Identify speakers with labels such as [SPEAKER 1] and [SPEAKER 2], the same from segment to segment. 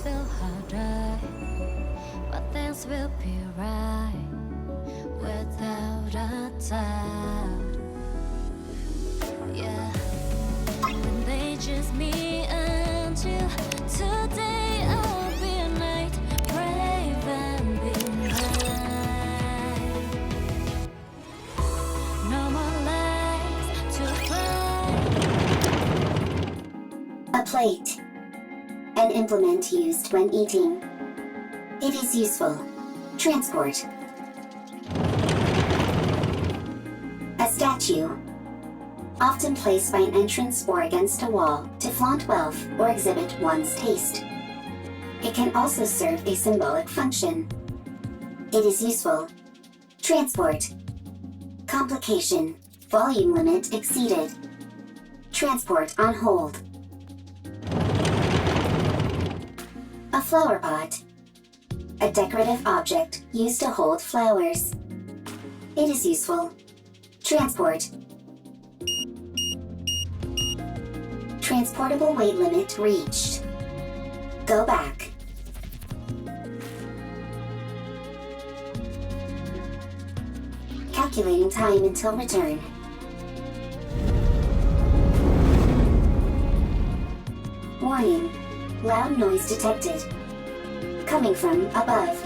[SPEAKER 1] feel harder, but things will be right without a doubt. Yeah, when they just me and you, today I'll be a knight, brave and benign. No more lies to find.
[SPEAKER 2] A plate. An implement used when eating. It is useful. Transport. A statue. Often placed by an entrance or against a wall to flaunt wealth or exhibit one's taste. It can also serve a symbolic function. It is useful. Transport. Complication. Volume limit exceeded. Transport on hold. A flower pot. A decorative object used to hold flowers. It is useful. Transport. Transportable weight limit reached. Go back. Calculating time until return. Warning. Loud noise detected. Coming from above.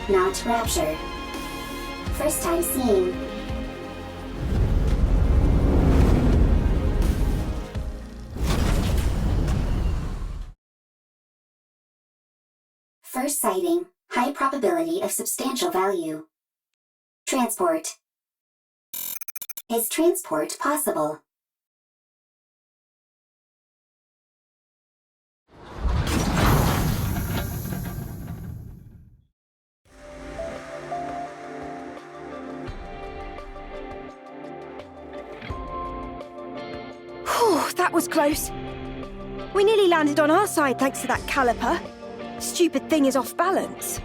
[SPEAKER 2] Not rapture. First time seeing. First sighting, high probability of substantial value. Transport. Is transport possible?
[SPEAKER 3] Whew, that was close. We nearly landed on our side thanks to that caliper. Stupid thing is off balance.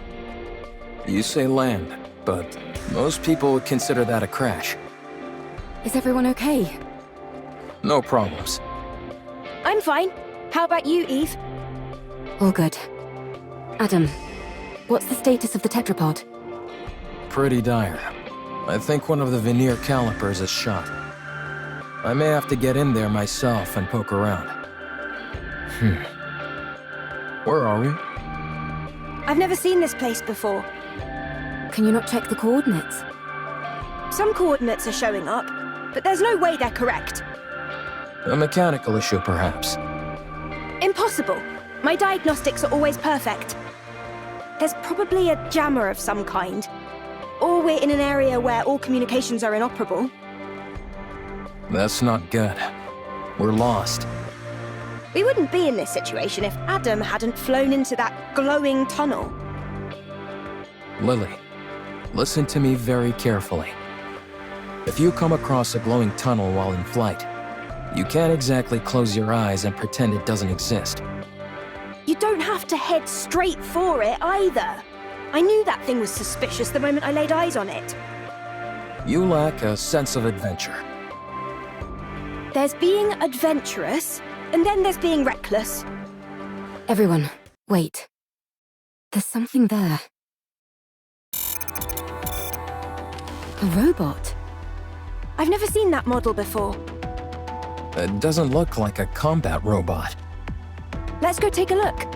[SPEAKER 4] You say land, but most people would consider that a crash.
[SPEAKER 5] Is everyone okay?
[SPEAKER 4] No problems.
[SPEAKER 3] I'm fine. How about you, Eve?
[SPEAKER 5] All good. Adam, what's the status of the tetrapod?
[SPEAKER 4] Pretty dire. I think one of the veneer calipers is shot. I may have to get in there myself and poke around. Where are we?
[SPEAKER 3] I've never seen this place before.
[SPEAKER 5] Can you not check the coordinates?
[SPEAKER 3] Some coordinates are showing up, but there's no way they're correct.
[SPEAKER 4] A mechanical issue, perhaps.
[SPEAKER 3] Impossible. My diagnostics are always perfect. There's probably a jammer of some kind. Or we're in an area where all communications are inoperable.
[SPEAKER 4] That's not good. We're lost.
[SPEAKER 3] We wouldn't be in this situation if Adam hadn't flown into that glowing tunnel.
[SPEAKER 4] Lily, listen to me very carefully. If you come across a glowing tunnel while in flight, you can't exactly close your eyes and pretend it doesn't exist.
[SPEAKER 3] You don't have to head straight for it either. I knew that thing was suspicious the moment I laid eyes on it.
[SPEAKER 4] You lack a sense of adventure.
[SPEAKER 3] There's being adventurous, and then there's being reckless.
[SPEAKER 5] Everyone, wait. There's something there. A robot.
[SPEAKER 3] I've never seen that model before.
[SPEAKER 4] It doesn't look like a combat robot.
[SPEAKER 3] Let's go take a look.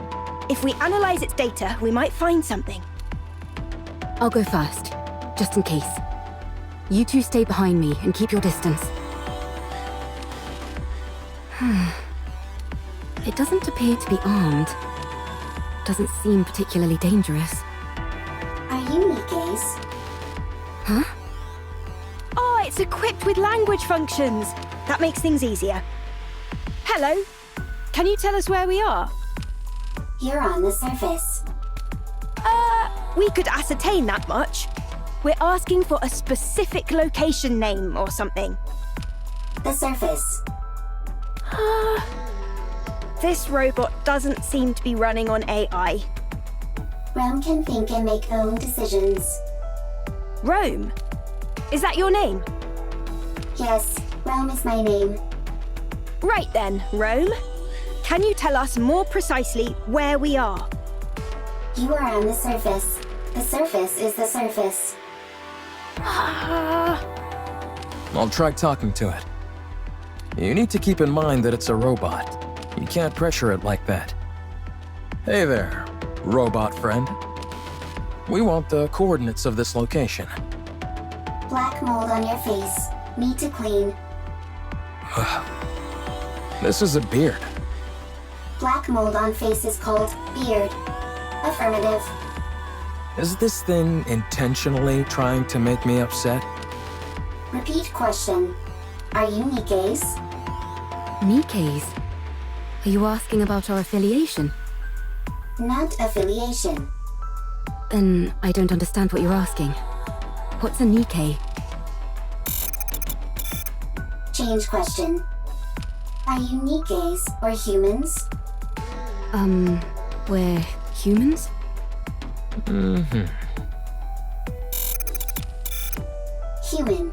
[SPEAKER 3] If we analyze its data, we might find something.
[SPEAKER 5] I'll go first, just in case. You two stay behind me and keep your distance. It doesn't appear to be armed. Doesn't seem particularly dangerous.
[SPEAKER 2] Are you Nikes?
[SPEAKER 5] Huh?
[SPEAKER 3] Oh, it's equipped with language functions. That makes things easier. Hello. Can you tell us where we are?
[SPEAKER 2] You're on the surface.
[SPEAKER 3] We could ascertain that much. We're asking for a specific location name or something.
[SPEAKER 2] The surface.
[SPEAKER 3] This robot doesn't seem to be running on AI.
[SPEAKER 2] Rome can think and make their own decisions.
[SPEAKER 3] Rome? Is that your name?
[SPEAKER 2] Yes, Rome is my name.
[SPEAKER 3] Right then, Rome. Can you tell us more precisely where we are?
[SPEAKER 2] You are on the surface. The surface is the surface.
[SPEAKER 4] I'll try talking to it. You need to keep in mind that it's a robot. You can't pressure it like that. Hey there, robot friend. We want the coordinates of this location.
[SPEAKER 2] Black mold on your face. Need to clean.
[SPEAKER 4] This is a beard.
[SPEAKER 2] Black mold on face is called beard. Affirmative.
[SPEAKER 4] Is this thing intentionally trying to make me upset?
[SPEAKER 2] Repeat question. Are you Nikes?
[SPEAKER 5] Nikes? Are you asking about our affiliation?
[SPEAKER 2] Not affiliation.
[SPEAKER 5] Then I don't understand what you're asking. What's a Nikkei?
[SPEAKER 2] Change question. Are you Nikes or humans?
[SPEAKER 5] We're humans?
[SPEAKER 2] Human.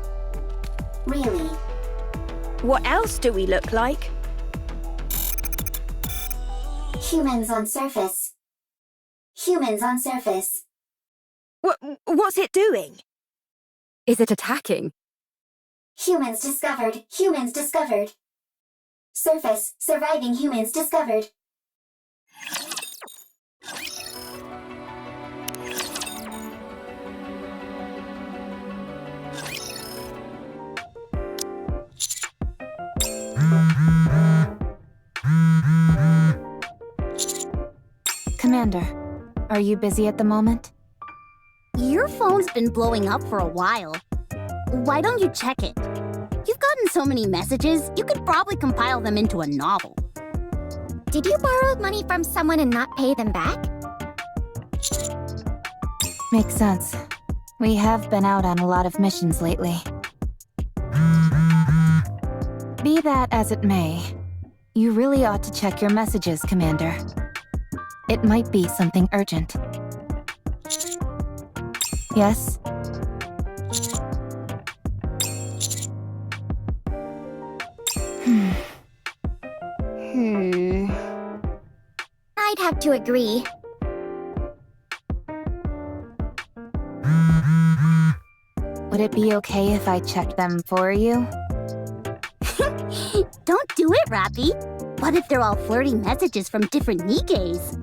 [SPEAKER 2] Really?
[SPEAKER 3] What else do we look like?
[SPEAKER 2] Humans on surface. Humans on surface.
[SPEAKER 3] What's it doing?
[SPEAKER 5] Is it attacking?
[SPEAKER 2] Humans discovered. Humans discovered. Surface. Surviving humans discovered.
[SPEAKER 6] Commander, are you busy at the moment?
[SPEAKER 7] Your phone's been blowing up for a while. Why don't you check it? You've gotten so many messages, you could probably compile them into a novel.
[SPEAKER 8] Did you borrow money from someone and not pay them back?
[SPEAKER 6] Makes sense. We have been out on a lot of missions lately. Be that as it may, you really ought to check your messages, Commander. It might be something urgent. Yes?
[SPEAKER 8] I'd have to agree.
[SPEAKER 6] Would it be okay if I checked them for you?
[SPEAKER 7] Don't do it, Rappy. What if they're all flirty messages from different Nikes?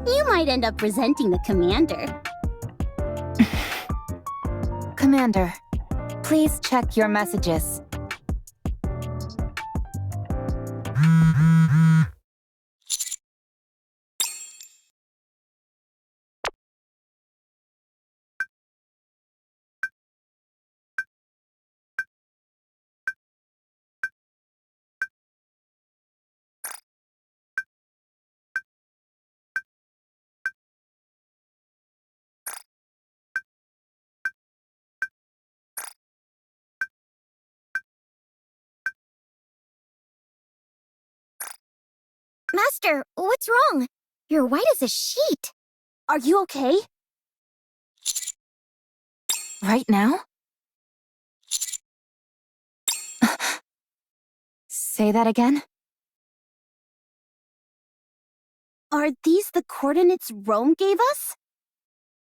[SPEAKER 7] You might end up resenting the commander.
[SPEAKER 6] Commander, please check your messages.
[SPEAKER 8] Master, what's wrong? You're white as a sheet.
[SPEAKER 7] Are you okay?
[SPEAKER 6] Right now? Say that again?
[SPEAKER 7] Are these the coordinates Rome gave us?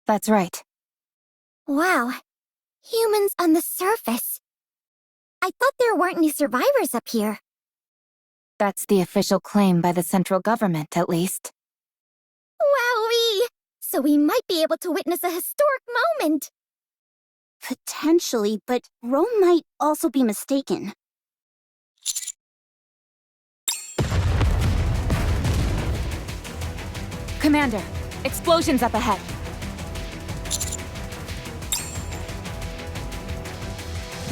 [SPEAKER 6] That's right.
[SPEAKER 8] Wow. Humans on the surface. I thought there weren't any survivors up here.
[SPEAKER 6] That's the official claim by the central government, at least.
[SPEAKER 8] Wowee! So we might be able to witness a historic moment.
[SPEAKER 7] Potentially, but Rome might also be mistaken.
[SPEAKER 6] Commander, explosions up ahead.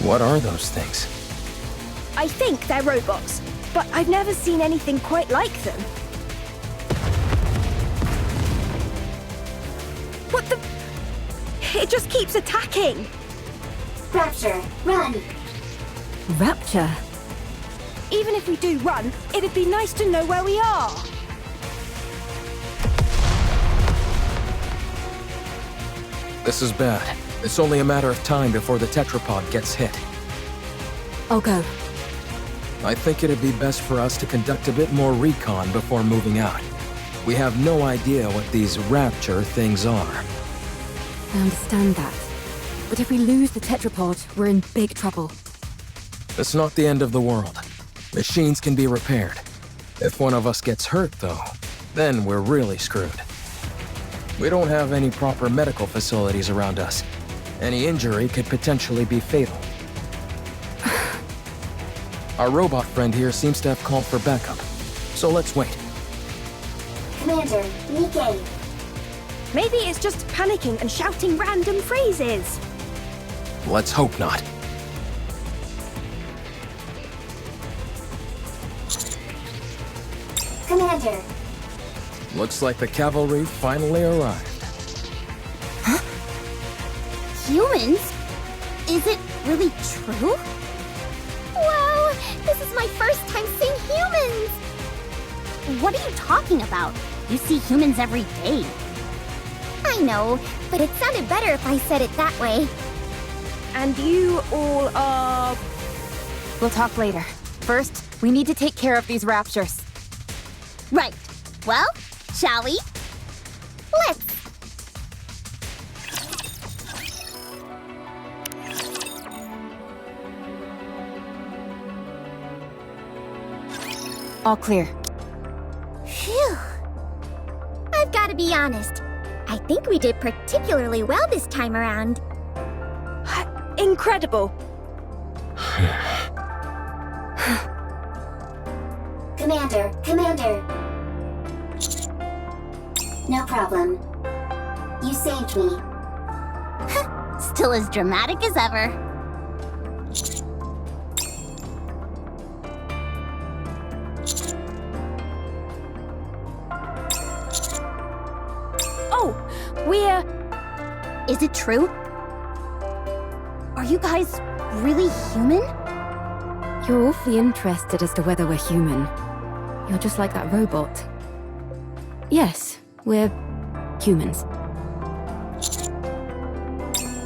[SPEAKER 4] What are those things?
[SPEAKER 3] I think they're robots, but I've never seen anything quite like them. What the? It just keeps attacking.
[SPEAKER 2] Rapture, run!
[SPEAKER 5] Rapture?
[SPEAKER 3] Even if we do run, it'd be nice to know where we are.
[SPEAKER 4] This is bad. It's only a matter of time before the tetrapod gets hit.
[SPEAKER 5] I'll go.
[SPEAKER 4] I think it'd be best for us to conduct a bit more recon before moving out. We have no idea what these rapture things are.
[SPEAKER 5] I understand that. But if we lose the tetrapod, we're in big trouble.
[SPEAKER 4] It's not the end of the world. Machines can be repaired. If one of us gets hurt, though, then we're really screwed. We don't have any proper medical facilities around us. Any injury could potentially be fatal. Our robot friend here seems to have called for backup, so let's wait.
[SPEAKER 2] Commander, Nikkei.
[SPEAKER 3] Maybe it's just panicking and shouting random phrases.
[SPEAKER 4] Let's hope not.
[SPEAKER 2] Commander,
[SPEAKER 4] Looks like the cavalry finally arrived.
[SPEAKER 7] Humans? Is it really true?
[SPEAKER 8] Wow, this is my first time seeing humans!
[SPEAKER 7] What are you talking about? You see humans every day.
[SPEAKER 8] I know, but it sounded better if I said it that way.
[SPEAKER 3] And you all are...
[SPEAKER 6] We'll talk later. First, we need to take care of these raptures.
[SPEAKER 7] Right. Well, shall we?
[SPEAKER 8] Let's.
[SPEAKER 6] All clear.
[SPEAKER 8] Phew. I've got to be honest. I think we did particularly well this time around.
[SPEAKER 3] incredible.
[SPEAKER 2] Commander. No problem. You saved me.
[SPEAKER 7] Still as dramatic as ever.
[SPEAKER 3] Oh, we're...
[SPEAKER 7] Is it true? Are you guys really human?
[SPEAKER 5] You're awfully interested as to whether we're human. You're just like that robot. Yes, we're humans.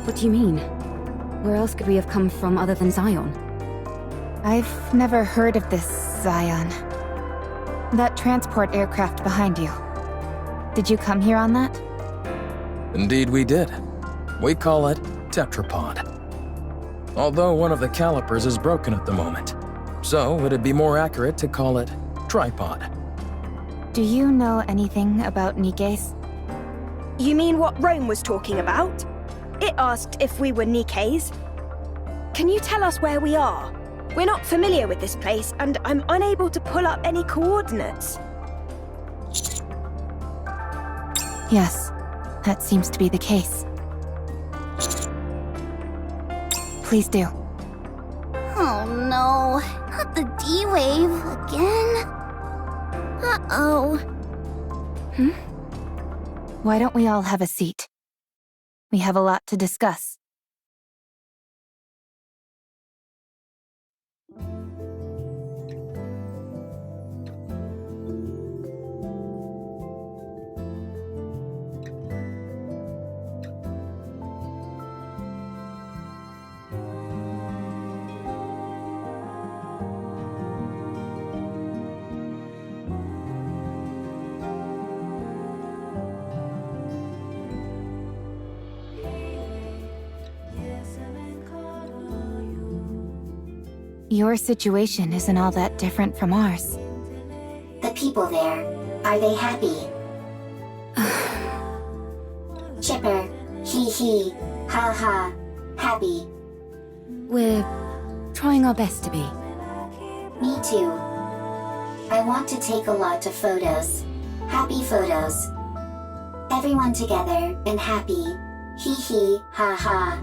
[SPEAKER 5] What do you mean? Where else could we have come from other than Zion?
[SPEAKER 6] I've never heard of this Zion. That transport aircraft behind you. Did you come here on that?
[SPEAKER 4] Indeed we did. We call it tetrapod. Although one of the calipers is broken at the moment. So it'd be more accurate to call it tripod.
[SPEAKER 6] Do you know anything about Nikkei's?
[SPEAKER 3] You mean what Rome was talking about? It asked if we were Nikkeis. Can you tell us where we are? We're not familiar with this place, and I'm unable to pull up any coordinates.
[SPEAKER 6] Yes, that seems to be the case. Please do.
[SPEAKER 7] Oh no, not the D-Wave again.
[SPEAKER 8] Uh-oh.
[SPEAKER 6] Why don't we all have a seat? We have a lot to discuss. Your situation isn't all that different from ours.
[SPEAKER 2] The people there, are they happy? Chipper, hee, ha ha, happy.
[SPEAKER 5] We're trying our best to be.
[SPEAKER 2] Me too. I want to take a lot of photos. Happy photos. Everyone together and happy. Hee, ha ha.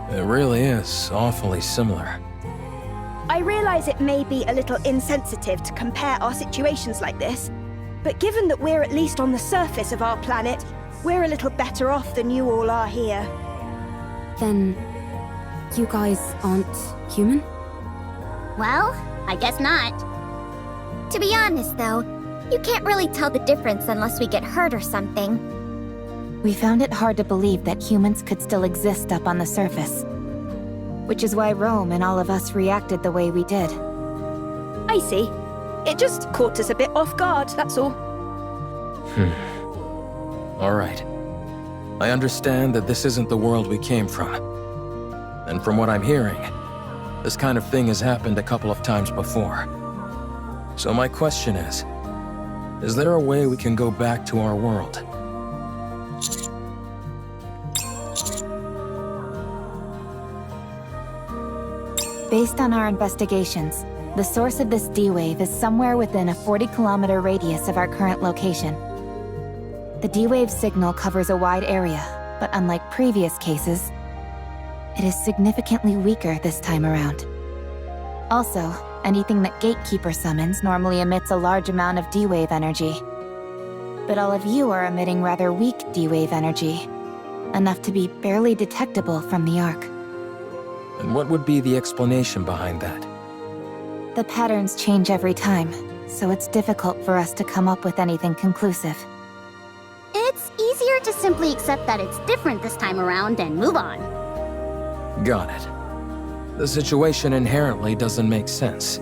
[SPEAKER 4] It really is awfully similar.
[SPEAKER 3] I I realize it may be a little insensitive to compare our situations like this, but given that we're at least on the surface of our planet, we're a little better off than you all are here.
[SPEAKER 5] Then, you guys aren't human?
[SPEAKER 7] Well, I guess not.
[SPEAKER 8] To be honest, though, you can't really tell the difference unless we get hurt or something.
[SPEAKER 6] We found it hard to believe that humans could still exist up on the surface. Which is why Rome and all of us reacted the way we did.
[SPEAKER 3] I see. It just caught us a bit off guard, that's all.
[SPEAKER 4] All right. I understand that this isn't the world we came from. And from what I'm hearing, this kind of thing has happened a couple of times before. So my question is there a way we can go back to our world?
[SPEAKER 6] Based on our investigations, the source of this D-wave is somewhere within a 40-kilometer radius of our current location. The D-wave signal covers a wide area, but unlike previous cases, it is significantly weaker this time around. Also, anything that Gatekeeper summons normally emits a large amount of D-wave energy. But all of you are emitting rather weak D-wave energy, enough to be barely detectable from the Ark.
[SPEAKER 4] And what would be the explanation behind that?
[SPEAKER 6] The patterns change every time, so it's difficult for us to come up with anything conclusive.
[SPEAKER 7] It's easier to simply accept that it's different this time around and move on.
[SPEAKER 4] Got it. The situation inherently doesn't make sense,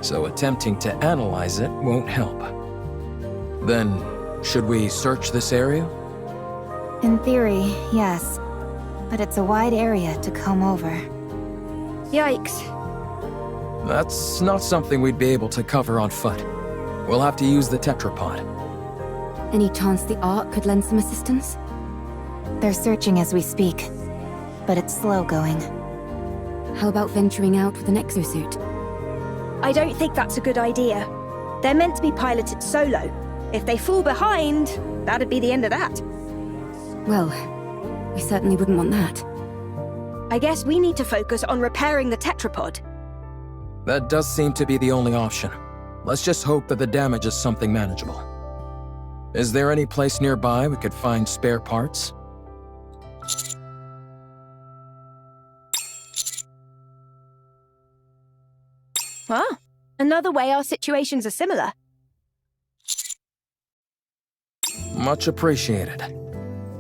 [SPEAKER 4] so attempting to analyze it won't help. Then, should we search this area?
[SPEAKER 6] In theory, yes. But it's a wide area to comb over.
[SPEAKER 3] Yikes.
[SPEAKER 4] That's not something we'd be able to cover on foot. We'll have to use the tetrapod.
[SPEAKER 5] Any chance the Ark could lend some assistance?
[SPEAKER 6] They're searching as we speak, but it's slow going.
[SPEAKER 5] How about venturing out with an exosuit?
[SPEAKER 3] I don't think that's a good idea. They're meant to be piloted solo. If they fall behind, that'd be the end of that.
[SPEAKER 5] Well, we certainly wouldn't want that.
[SPEAKER 3] I guess we need to focus on repairing the tetrapod.
[SPEAKER 4] That does seem to be the only option. Let's just hope that the damage is something manageable. Is there any place nearby we could find spare parts?
[SPEAKER 3] Ah, another way our situations are similar.
[SPEAKER 4] Much appreciated.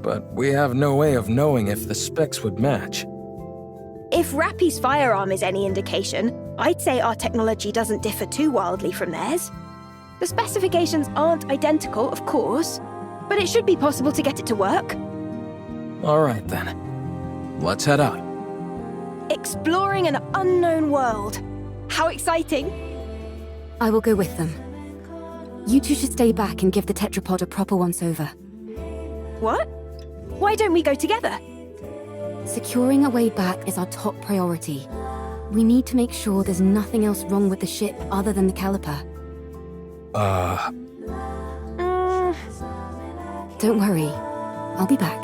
[SPEAKER 4] But we have no way of knowing if the specs would match.
[SPEAKER 3] If Rappy's firearm is any indication, I'd say our technology doesn't differ too wildly from theirs. The specifications aren't identical, of course, but it should be possible to get it to work.
[SPEAKER 4] All right then. Let's head out.
[SPEAKER 3] Exploring an unknown world. How exciting!
[SPEAKER 5] I will go with them. You two should stay back and give the tetrapod a proper once-over.
[SPEAKER 3] What? Why don't we go together?
[SPEAKER 5] Securing a way back is our top priority. We need to make sure there's nothing else wrong with the ship other than the caliper. Don't worry. I'll be back.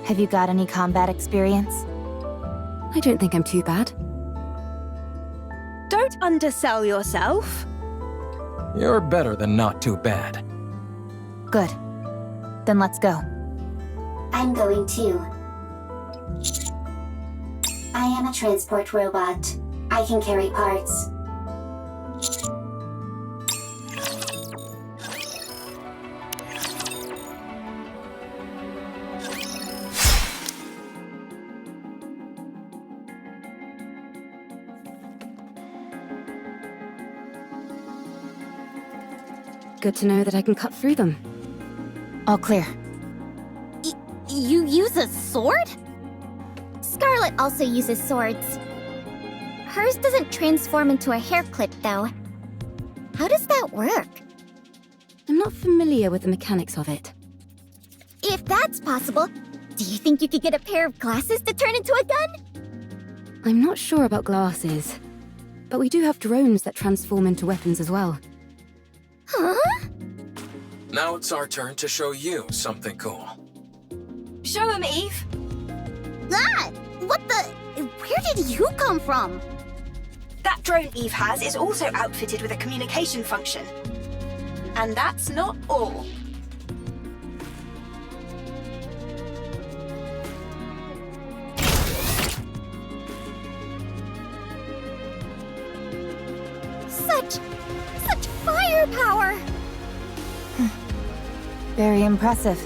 [SPEAKER 6] Have you got any combat experience?
[SPEAKER 5] I don't think I'm too bad.
[SPEAKER 3] Don't undersell yourself.
[SPEAKER 4] You're better than not too bad.
[SPEAKER 6] Good. Then let's go.
[SPEAKER 2] I'm going too. I am a transport robot. I can carry parts.
[SPEAKER 5] Good to know that I can cut through them.
[SPEAKER 6] All clear.
[SPEAKER 7] You use a sword?
[SPEAKER 8] Scarlet also uses swords. Hers doesn't transform into a hair clip, though. How does that work?
[SPEAKER 5] I'm not familiar with the mechanics of it.
[SPEAKER 8] If that's possible, do you think you could get a pair of glasses to turn into a gun?
[SPEAKER 5] I'm not sure about glasses, but we do have drones that transform into weapons as well.
[SPEAKER 8] Huh?
[SPEAKER 4] Now it's our turn to show you something cool.
[SPEAKER 3] Show him, Eve.
[SPEAKER 7] Ah! What the... Where did you come from?
[SPEAKER 3] That drone Eve has is also outfitted with a communication function. And that's not all.
[SPEAKER 8] Such firepower!
[SPEAKER 6] Very impressive.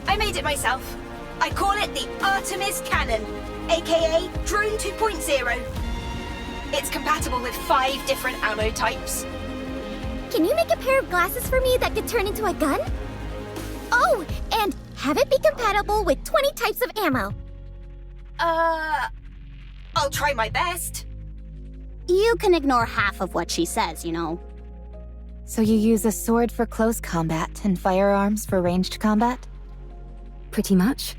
[SPEAKER 3] I made it myself. I call it the Artemis Cannon, aka Drone 2.0. It's compatible with 5 different ammo types.
[SPEAKER 8] Can you make a pair of glasses for me that could turn into a gun? Oh, and have it be compatible with 20 types of ammo.
[SPEAKER 3] I'll try my best.
[SPEAKER 7] You can ignore half of what she says, you know.
[SPEAKER 6] So you use a sword for close combat and firearms for ranged combat?
[SPEAKER 5] Pretty much.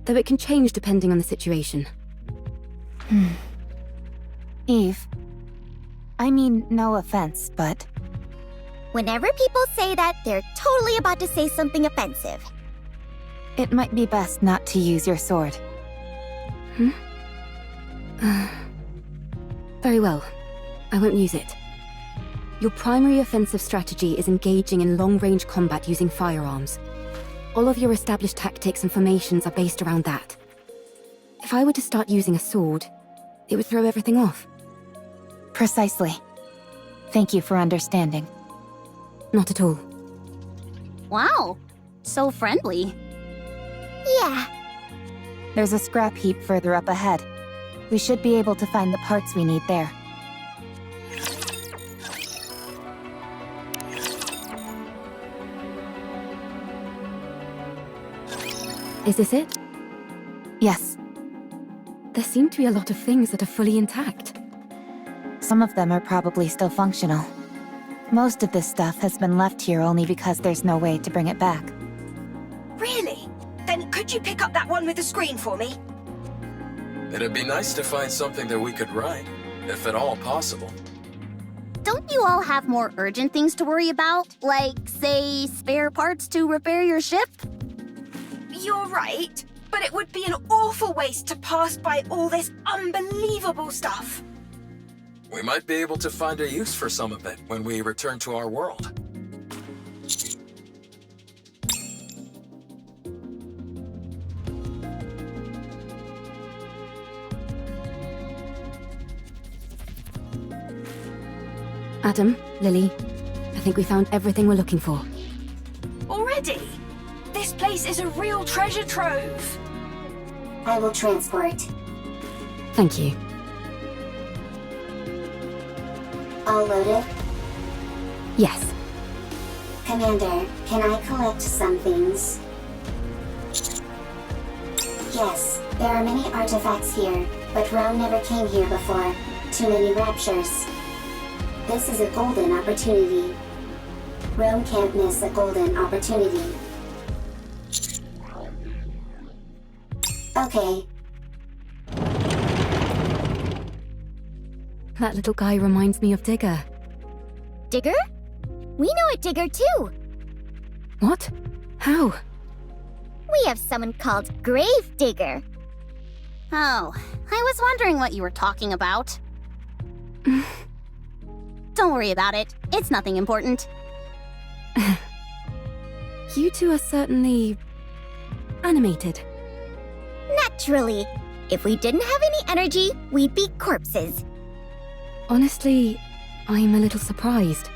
[SPEAKER 5] Though it can change depending on the situation.
[SPEAKER 6] Eve. I mean, no offense, but
[SPEAKER 8] Whenever people say that, they're totally about to say something offensive.
[SPEAKER 6] it might be best not to use your sword.
[SPEAKER 5] Very well. I won't use it. Your primary offensive strategy is engaging in long-range combat using firearms. All of your established tactics and formations are based around that. If I were to start using a sword, it would throw everything off.
[SPEAKER 6] Precisely. Thank you for understanding.
[SPEAKER 5] Not at all.
[SPEAKER 7] Wow, so friendly.
[SPEAKER 8] Yeah,
[SPEAKER 6] There's a scrap heap further up ahead. We should be able to find the parts we need there.
[SPEAKER 5] Is this it?
[SPEAKER 6] Yes,
[SPEAKER 5] There seem to be a lot of things that are fully intact.
[SPEAKER 6] some of them are probably still functional. Most of this stuff has been left here only because there's no way to bring it back.
[SPEAKER 3] Really? Then could you pick up that one with the screen for me?
[SPEAKER 4] It'd be nice to find something that we could ride, if at all possible.
[SPEAKER 7] Don't you all have more urgent things to worry about? Like, say, spare parts to repair your ship?
[SPEAKER 3] You're right, but it would be an awful waste to pass by all this unbelievable stuff.
[SPEAKER 4] We might be able to find a use for some of it when we return to our world.
[SPEAKER 5] Adam, Lily, I think we found everything we're looking for.
[SPEAKER 3] Already? This place is a real treasure trove.
[SPEAKER 2] I will transport.
[SPEAKER 5] Thank you.
[SPEAKER 2] All loaded?
[SPEAKER 5] Yes.
[SPEAKER 2] Commander, can I collect some things? Yes, there are many artifacts here, but Rome never came here before. Too many raptures. This is a golden opportunity. Rome can't miss a golden opportunity. Okay,
[SPEAKER 5] That little guy reminds me of Digger.
[SPEAKER 8] Digger? We know a Digger too.
[SPEAKER 5] What? How?
[SPEAKER 8] We have someone called Grave Digger.
[SPEAKER 7] Oh, I was wondering what you were talking about. Don't worry about it. It's nothing important.
[SPEAKER 5] You two are certainly animated.
[SPEAKER 8] Naturally. If we didn't have any energy, we'd be corpses.
[SPEAKER 5] Honestly, I'm a little surprised.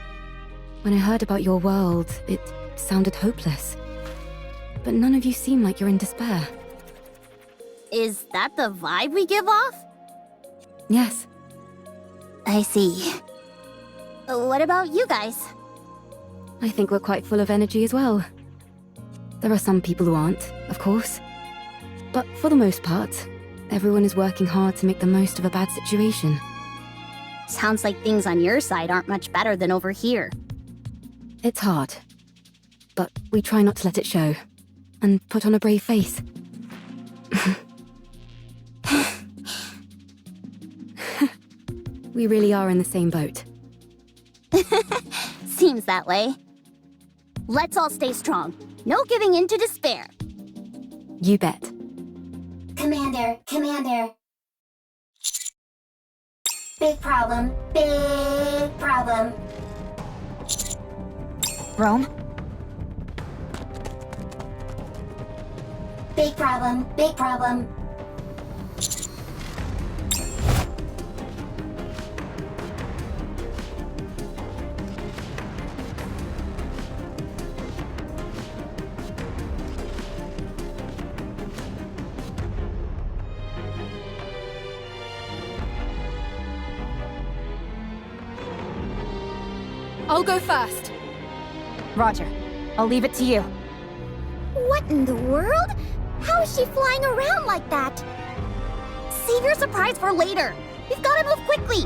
[SPEAKER 5] When I heard about your world, it sounded hopeless. But none of you seem like you're in despair.
[SPEAKER 7] Is that the vibe we give off?
[SPEAKER 5] Yes.
[SPEAKER 7] I see. What about you guys?
[SPEAKER 5] I think we're quite full of energy as well. There are some people who aren't, of course. But for the most part, everyone is working hard to make the most of a bad situation.
[SPEAKER 7] Sounds like things on your side aren't much better than over here.
[SPEAKER 5] It's hard. But we try not to let it show. And put on a brave face. We really are in the same boat.
[SPEAKER 7] Seems that way. Let's all stay strong. No giving in to despair.
[SPEAKER 5] You bet.
[SPEAKER 2] Commander, Commander. Big problem. Big problem.
[SPEAKER 6] Rome?
[SPEAKER 2] Big problem. Big problem.
[SPEAKER 5] I'll go first.
[SPEAKER 6] Roger. I'll leave it to you.
[SPEAKER 8] What in the world? How is she flying around like that?
[SPEAKER 7] Save your surprise for later. We've got to move quickly.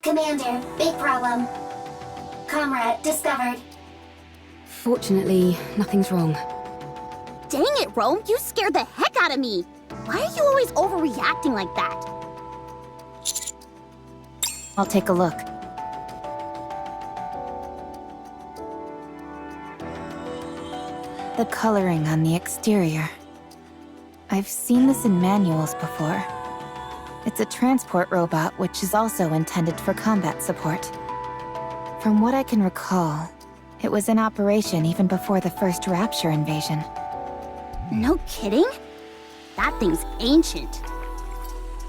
[SPEAKER 2] Commander, big problem. Comrade discovered.
[SPEAKER 5] Fortunately, nothing's wrong.
[SPEAKER 7] Dang it, Rome, you scared the heck out of me. Why are you always overreacting like that?
[SPEAKER 6] I'll take a look. The coloring on the exterior. I've seen this in manuals before. It's a transport robot which is also intended for combat support. From what I can recall, it was in operation even before the first Rapture invasion.
[SPEAKER 7] No kidding? That thing's ancient.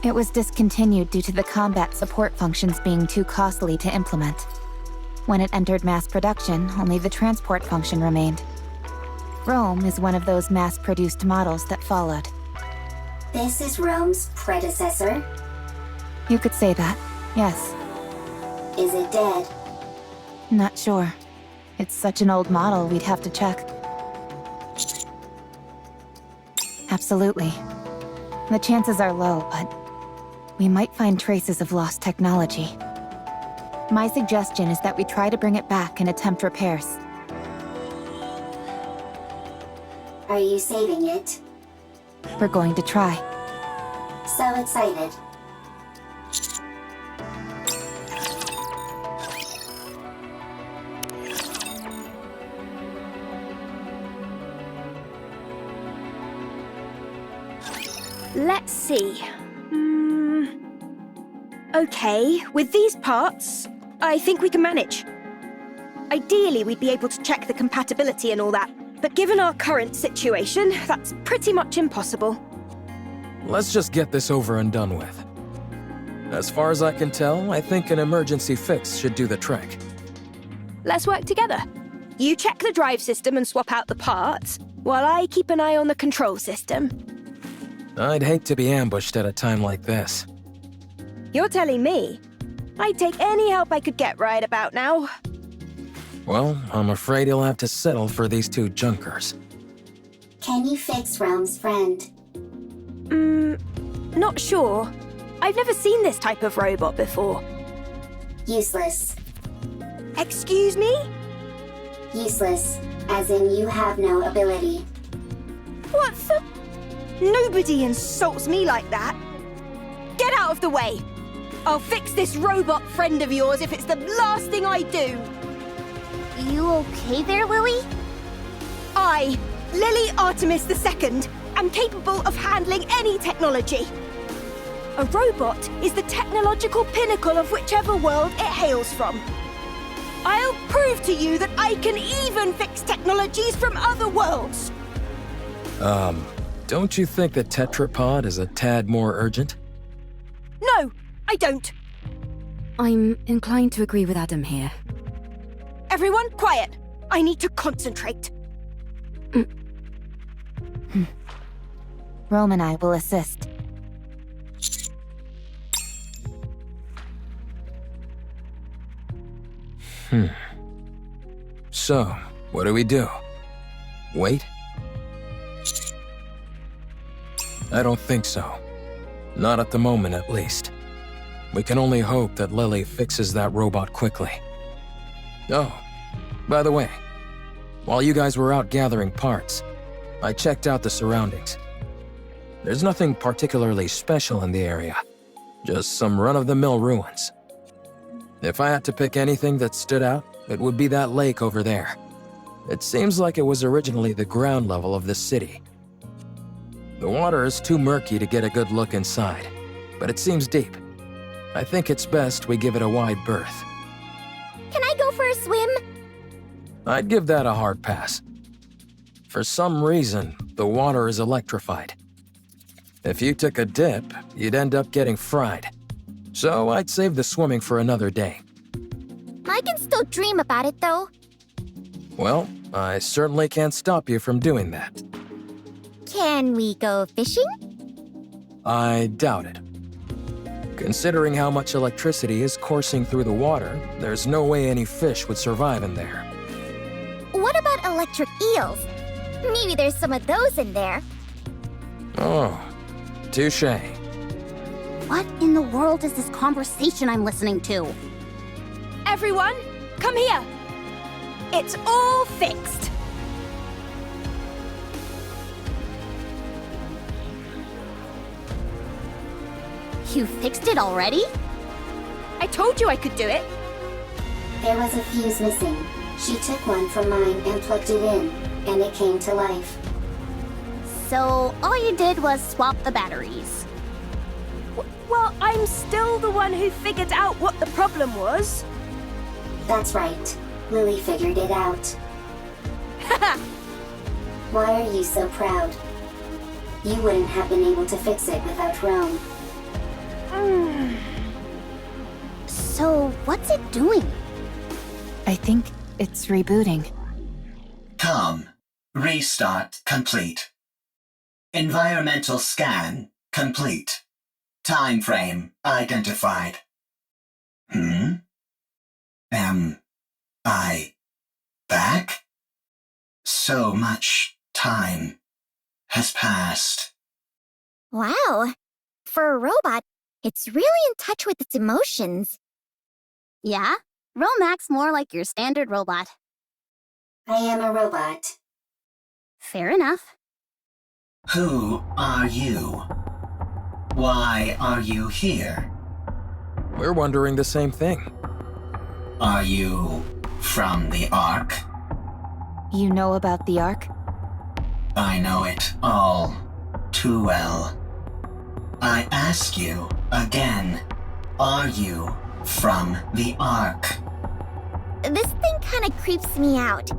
[SPEAKER 6] It was discontinued due to the combat support functions being too costly to implement. When it entered mass production, only the transport function remained. Rome is one of those mass-produced models that followed.
[SPEAKER 2] This is Rome's predecessor.
[SPEAKER 6] You could say that, yes.
[SPEAKER 2] Is it dead?
[SPEAKER 6] Not sure. It's such an old model, we'd have to check. Absolutely. The chances are low, but we might find traces of lost technology. My suggestion is that we try to bring it back and attempt repairs.
[SPEAKER 2] Are you saving it?
[SPEAKER 6] We're going to try.
[SPEAKER 2] So excited.
[SPEAKER 3] Let's see. Okay, with these parts, I think we can manage. Ideally, we'd be able to check the compatibility and all that, but given our current situation, that's pretty much impossible.
[SPEAKER 4] Let's just get this over and done with. As far as I can tell, I think an emergency fix should do the trick.
[SPEAKER 3] Let's work together. You check the drive system and swap out the parts, while I keep an eye on the control system.
[SPEAKER 4] I'd hate to be ambushed at a time like this.
[SPEAKER 3] You're telling me? I'd take any help I could get right about now.
[SPEAKER 4] Well, I'm afraid you'll have to settle for these two junkers.
[SPEAKER 2] Can you fix Rome's friend?
[SPEAKER 3] Not sure. I've never seen this type of robot before.
[SPEAKER 2] Useless.
[SPEAKER 3] Excuse me?
[SPEAKER 2] Useless, as in you have no ability.
[SPEAKER 3] What the? Nobody insults me like that. Get out of the way. I'll fix this robot friend of yours if it's the last thing I do.
[SPEAKER 7] You okay there, Lily?
[SPEAKER 3] I, Lily Artemis II, am capable of handling any technology. A robot is the technological pinnacle of whichever world it hails from. I'll prove to you that I can even fix technologies from other worlds.
[SPEAKER 4] Don't you think the tetrapod is a tad more urgent?
[SPEAKER 3] No, I don't.
[SPEAKER 5] I'm inclined to agree with Adam here.
[SPEAKER 3] Everyone, quiet. I need to concentrate.
[SPEAKER 6] Rome and I will assist.
[SPEAKER 4] So, what do we do? Wait? I don't think so. Not at the moment, at least. We can only hope that Lily fixes that robot quickly. Oh, by the way, while you guys were out gathering parts, I checked out the surroundings. There's nothing particularly special in the area, just some run-of-the-mill ruins. If I had to pick anything that stood out, it would be that lake over there. It seems like it was originally the ground level of this city. The water is too murky to get a good look inside, but it seems deep. I think it's best we give it a wide berth.
[SPEAKER 8] Can I go for a swim?
[SPEAKER 4] I'd give that a hard pass. For some reason, the water is electrified. If you took a dip, you'd end up getting fried. So I'd save the swimming for another day.
[SPEAKER 8] I can still dream about it, though.
[SPEAKER 4] Well, I certainly can't stop you from doing that.
[SPEAKER 8] Can we go fishing?
[SPEAKER 4] I doubt it. Considering how much electricity is coursing through the water, there's no way any fish would survive in there.
[SPEAKER 8] What about electric eels? Maybe there's some of those in there.
[SPEAKER 4] Oh, touché.
[SPEAKER 7] What in the world is this conversation I'm listening to?
[SPEAKER 3] Everyone, come here. It's all fixed.
[SPEAKER 7] You fixed it already?
[SPEAKER 3] I told you I could do it.
[SPEAKER 2] There was a fuse missing. She took one from mine and plugged it in, and it came to life.
[SPEAKER 7] So all you did was swap the batteries.
[SPEAKER 3] Well, I'm still the one who figured out what the problem was.
[SPEAKER 2] That's right. Lily figured it out. Why are you so proud? You wouldn't have been able to fix it without Rome.
[SPEAKER 7] So what's it doing?
[SPEAKER 6] I think it's rebooting.
[SPEAKER 9] Com. Restart complete. Environmental scan complete. Time frame identified. Am I back? So much time has passed.
[SPEAKER 8] Wow. For a robot, it's really in touch with its emotions.
[SPEAKER 7] Yeah? Romac's more like your standard robot.
[SPEAKER 2] I am a robot.
[SPEAKER 7] Fair enough.
[SPEAKER 9] Who are you? Why are you here?
[SPEAKER 4] We're wondering the same thing.
[SPEAKER 9] Are you from the Ark?
[SPEAKER 6] You know about the Ark?
[SPEAKER 9] I know it all too well. I ask you again, are you from the Ark?
[SPEAKER 8] This thing kind of creeps me out.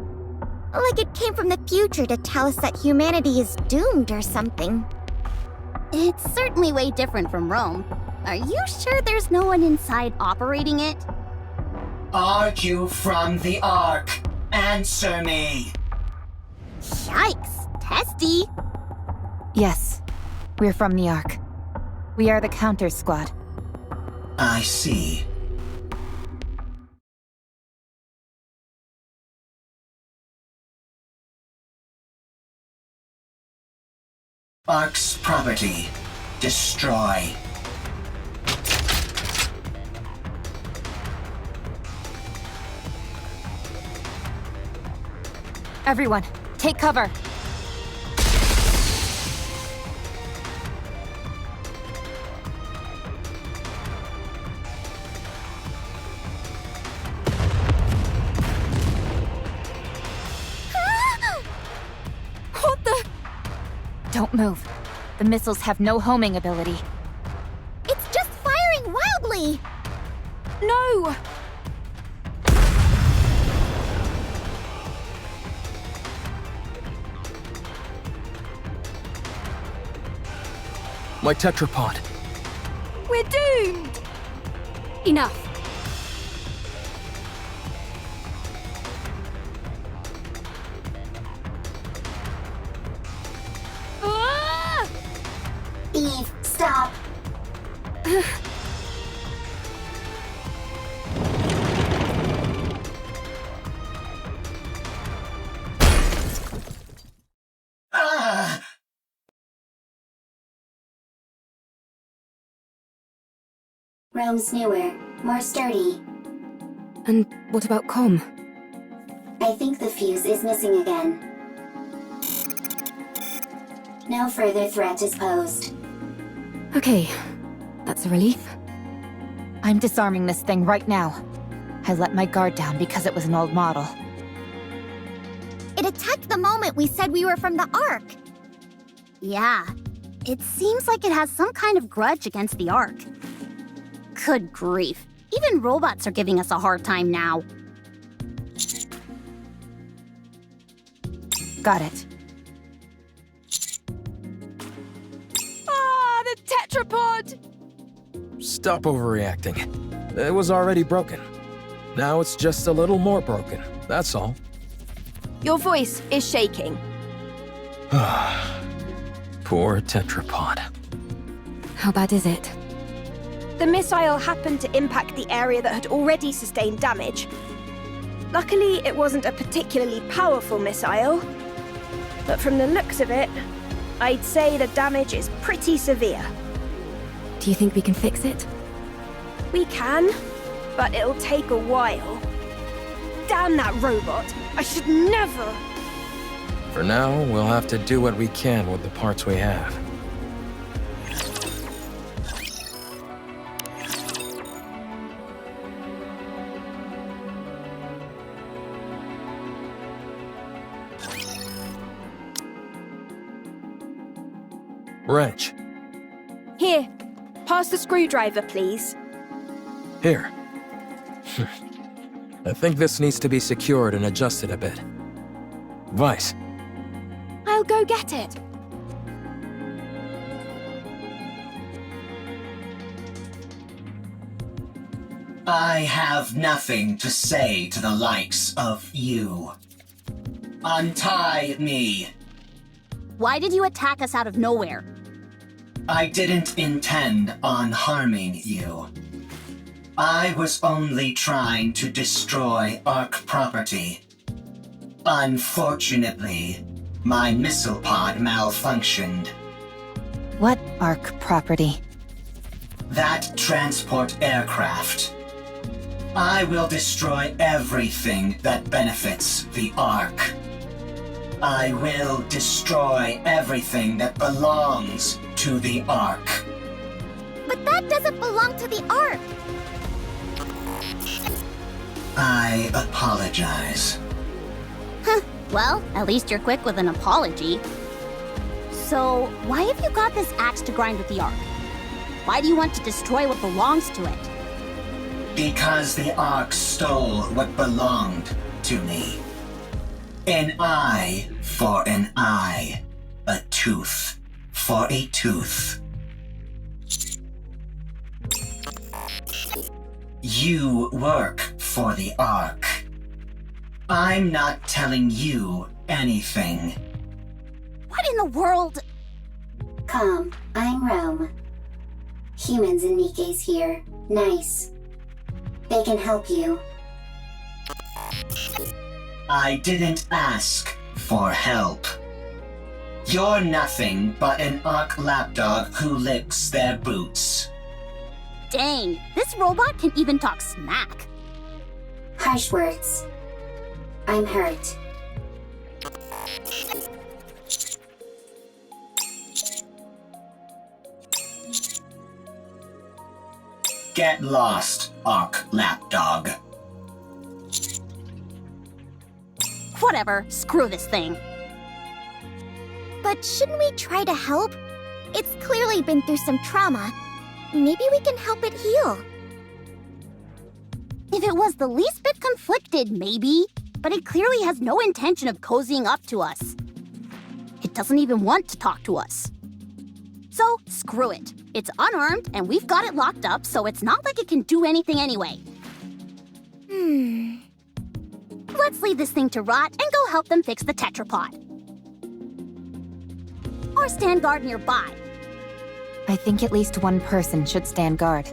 [SPEAKER 8] Like it came from the future to tell us that humanity is doomed or something.
[SPEAKER 7] It's certainly way different from Rome. Are you sure there's no one inside operating it?
[SPEAKER 9] Are you from the Ark? Answer me!
[SPEAKER 7] Yikes, testy.
[SPEAKER 6] Yes, we're from the Ark. We are the counter squad.
[SPEAKER 9] I see. Ark's property. Destroy.
[SPEAKER 6] Everyone, take cover.
[SPEAKER 3] What the?
[SPEAKER 6] Don't move. The missiles have no homing ability.
[SPEAKER 8] It's just firing wildly!
[SPEAKER 3] No!
[SPEAKER 4] My tetrapod.
[SPEAKER 3] We're doomed!
[SPEAKER 5] Enough.
[SPEAKER 3] Ah!
[SPEAKER 2] Eve, stop!
[SPEAKER 9] Ah!
[SPEAKER 2] Rome's newer, more sturdy.
[SPEAKER 5] And what about Com?
[SPEAKER 2] I think the fuse is missing again. No further threat is posed.
[SPEAKER 5] Okay, that's a relief.
[SPEAKER 6] I'm disarming this thing right now. I let my guard down because it was an old model.
[SPEAKER 8] attacked the moment we said we were from the Ark.
[SPEAKER 7] Yeah, it seems like it has some kind of grudge against the Ark. Good grief. Even robots are giving us a hard time now.
[SPEAKER 6] Got it.
[SPEAKER 3] Ah, the tetrapod!
[SPEAKER 4] Stop overreacting. It was already broken. Now it's just a little more broken, that's all.
[SPEAKER 3] Your voice is shaking.
[SPEAKER 4] Poor tetrapod.
[SPEAKER 5] How bad is it?
[SPEAKER 3] The missile happened to impact the area that had already sustained damage. Luckily, it wasn't a particularly powerful missile. But from the looks of it, I'd say the damage is pretty severe.
[SPEAKER 5] Do you think we can fix it?
[SPEAKER 3] We can, but it'll take a while. Damn that robot! I should never...
[SPEAKER 4] For now, we'll have to do what we can with the parts we have. Wrench.
[SPEAKER 3] Here, pass the screwdriver, please.
[SPEAKER 4] Here. I think this needs to be secured and adjusted a bit. Vice.
[SPEAKER 3] I'll go get it.
[SPEAKER 9] I have nothing to say to the likes of you. Untie me.
[SPEAKER 7] Why did you attack us out of nowhere?
[SPEAKER 9] I didn't intend on harming you. I was only trying to destroy Ark property. Unfortunately, my missile pod malfunctioned.
[SPEAKER 6] What Ark property?
[SPEAKER 9] That transport aircraft. I will destroy everything that benefits the Ark. I will destroy everything that belongs to the Ark.
[SPEAKER 8] But that doesn't belong to the Ark.
[SPEAKER 9] I apologize.
[SPEAKER 7] Well, at least you're quick with an apology. So, why have you got this axe to grind with the Ark? Why do you want to destroy what belongs to it?
[SPEAKER 9] Because the Ark stole what belonged to me. An eye for an eye. A tooth for a tooth. You work for the Ark. I'm not telling you anything.
[SPEAKER 7] What in the world?
[SPEAKER 2] Calm, I'm Rome. Humans and Nikkei's here. Nice. They can help you.
[SPEAKER 9] I didn't ask for help. You're nothing but an Ark lapdog who licks their boots.
[SPEAKER 7] Dang, this robot can even talk smack.
[SPEAKER 2] Harsh words. I'm hurt.
[SPEAKER 9] Get lost, Ark lapdog.
[SPEAKER 7] Whatever, screw this thing.
[SPEAKER 8] But shouldn't we try to help? It's clearly been through some trauma. Maybe we can help it heal.
[SPEAKER 7] If it was the least bit conflicted, maybe. But it clearly has no intention of cozying up to us. It doesn't even want to talk to us. So, screw it. It's unarmed, and we've got it locked up, so it's not like it can do anything anyway. Let's leave this thing to rot and go help them fix the tetrapod. Or stand guard nearby.
[SPEAKER 6] I think at least one person should stand guard.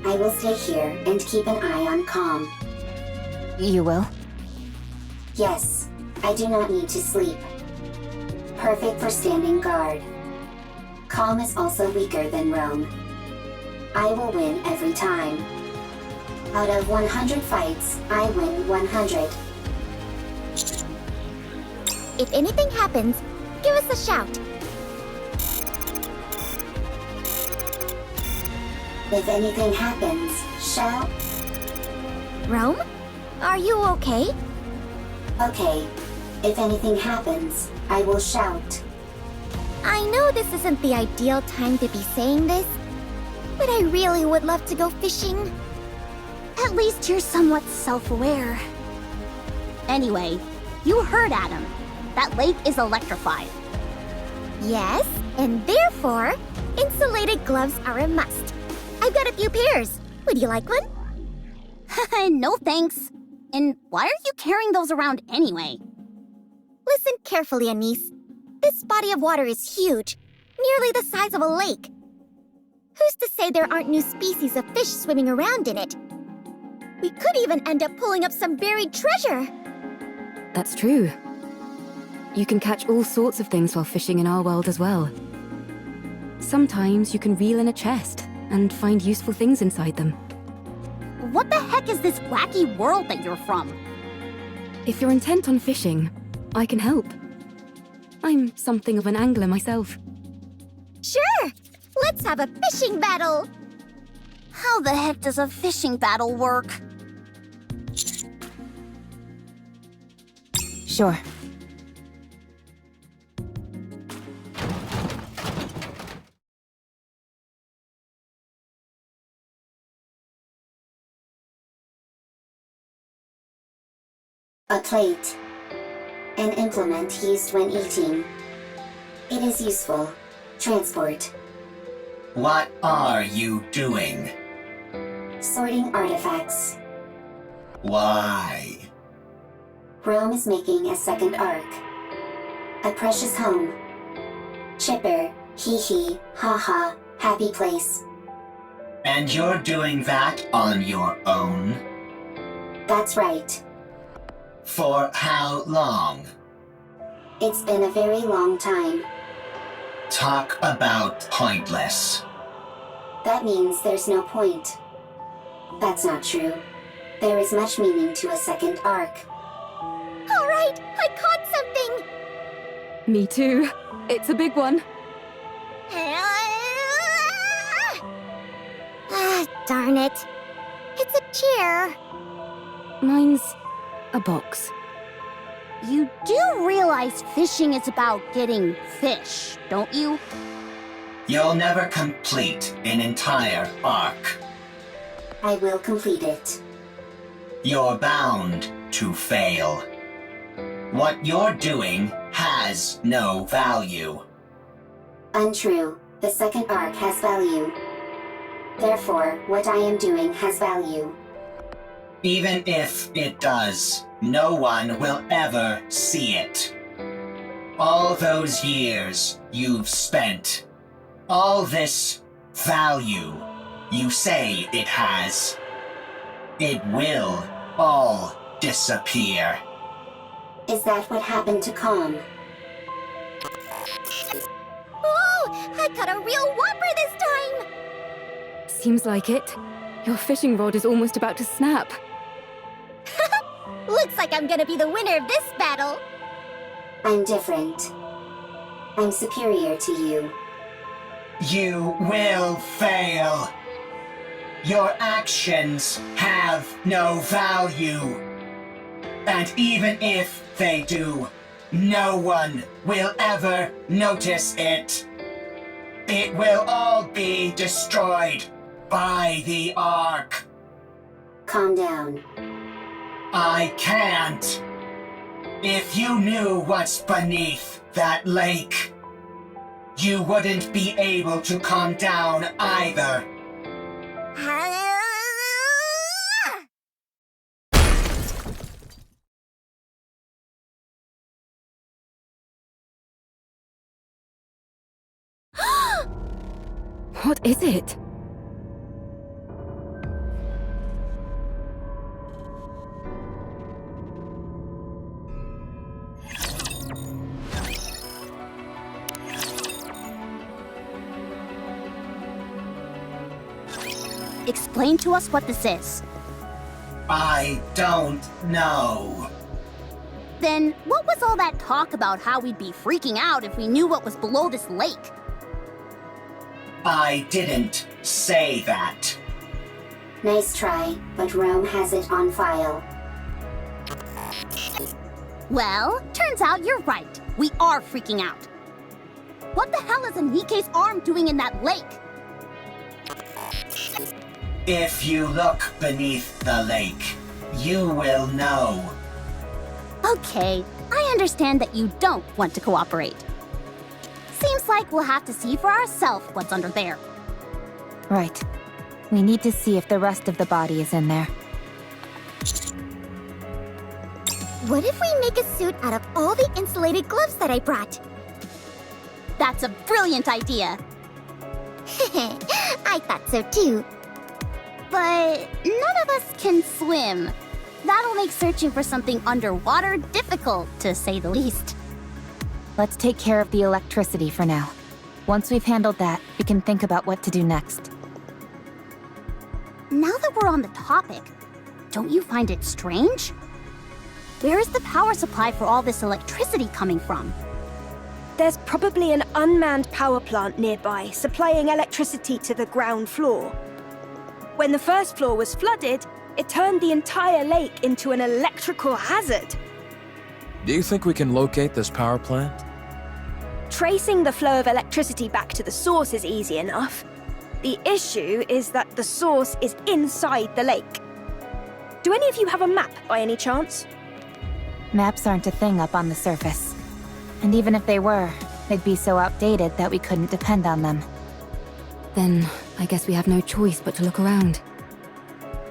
[SPEAKER 2] I will stay here and keep an eye on Calm.
[SPEAKER 6] You will?
[SPEAKER 2] Yes, I do not need to sleep. Perfect for standing guard. Calm is also weaker than Rome. I will win every time. Out of 100 fights, I win 100.
[SPEAKER 8] If anything happens, give us a shout.
[SPEAKER 2] If anything happens, shout.
[SPEAKER 8] Rome? Are you okay?
[SPEAKER 2] Okay, If anything happens, I will shout.
[SPEAKER 8] I know this isn't the ideal time to be saying this, but I really would love to go fishing.
[SPEAKER 7] At least you're somewhat self-aware. Anyway, you heard Adam. That lake is electrified.
[SPEAKER 8] Yes, and therefore, insulated gloves are a must. I've got a few pairs. Would you like one?
[SPEAKER 7] No thanks. And why are you carrying those around anyway?
[SPEAKER 8] Listen carefully, Anise. This body of water is huge, nearly the size of a lake. Who's to say there aren't new species of fish swimming around in it? We could even end up pulling up some buried treasure.
[SPEAKER 5] That's true. You can catch all sorts of things while fishing in our world as well. Sometimes you can reel in a chest and find useful things inside them.
[SPEAKER 7] What the heck is this wacky world that you're from?
[SPEAKER 5] If you're intent on fishing, I can help. I'm something of an angler myself.
[SPEAKER 8] Sure! Let's have a fishing battle!
[SPEAKER 7] How the heck does a fishing battle work?
[SPEAKER 6] Sure.
[SPEAKER 2] A plate. An implement used when eating. It is useful. Transport.
[SPEAKER 9] What are you doing?
[SPEAKER 2] Sorting artifacts.
[SPEAKER 9] Why?
[SPEAKER 2] Rome is making a second arc. A precious home. Chipper, hee hee, ha ha, happy place.
[SPEAKER 9] And you're doing that on your own?
[SPEAKER 2] That's right.
[SPEAKER 9] For how long?
[SPEAKER 2] It's been a very long time.
[SPEAKER 9] Talk about pointless.
[SPEAKER 2] That means there's no point. That's not true. There is much meaning to a second arc.
[SPEAKER 8] All right, I caught something!
[SPEAKER 5] Me too. It's a big one.
[SPEAKER 8] Darn it. It's a chair.
[SPEAKER 5] Mine's a box.
[SPEAKER 7] You do realize fishing is about getting fish, don't you?
[SPEAKER 9] You'll never complete an entire arc.
[SPEAKER 2] I will complete it.
[SPEAKER 9] You're bound to fail. What you're doing has no value.
[SPEAKER 2] Untrue. The second arc has value. Therefore, what I am doing has value.
[SPEAKER 9] Even if it does, no one will ever see it. All those years you've spent, all this value you say it has, it will all disappear.
[SPEAKER 2] Is that what happened to Calm?
[SPEAKER 8] Oh, I caught a real whopper this time!
[SPEAKER 5] Seems like it. Your fishing rod is almost about to snap.
[SPEAKER 8] Looks like I'm gonna be the winner of this battle.
[SPEAKER 2] I'm different. I'm superior to you.
[SPEAKER 9] You will fail. Your actions have no value. And even if they do, no one will ever notice it. It will all be destroyed by the Ark.
[SPEAKER 2] Calm down.
[SPEAKER 9] I can't. If you knew what's beneath that lake, you wouldn't be able to calm down either.
[SPEAKER 5] What is it?
[SPEAKER 7] Explain to us what this is.
[SPEAKER 9] I don't know.
[SPEAKER 7] Then what was all that talk about how we'd be freaking out if we knew what was below this lake?
[SPEAKER 9] I didn't say that.
[SPEAKER 2] Nice try, but Rome has it on file.
[SPEAKER 7] Well, turns out you're right. We are freaking out. What the hell is Nike's arm doing in that lake?
[SPEAKER 9] If you look beneath the lake, you will know.
[SPEAKER 7] Okay, I understand that you don't want to cooperate. Seems like we'll have to see for ourselves what's under there.
[SPEAKER 6] Right. We need to see if the rest of the body is in there.
[SPEAKER 8] What if we make a suit out of all the insulated gloves that I brought?
[SPEAKER 7] That's a brilliant idea.
[SPEAKER 8] I thought so too.
[SPEAKER 7] But none of us can swim. That'll make searching for something underwater difficult, to say the least.
[SPEAKER 6] Let's take care of the electricity for now. Once we've handled that, we can think about what to do next.
[SPEAKER 7] Now that we're on the topic, don't you find it strange? Where is the power supply for all this electricity coming from?
[SPEAKER 3] There's probably an unmanned power plant nearby, supplying electricity to the ground floor. When the first floor was flooded, it turned the entire lake into an electrical hazard.
[SPEAKER 4] Do you think we can locate this power plant?
[SPEAKER 3] Tracing the flow of electricity back to the source is easy enough. The issue is that the source is inside the lake. Do any of you have a map by any chance?
[SPEAKER 6] Maps aren't a thing up on the surface. And even if they were, they'd be so outdated that we couldn't depend on them.
[SPEAKER 5] Then, I guess we have no choice but to look around.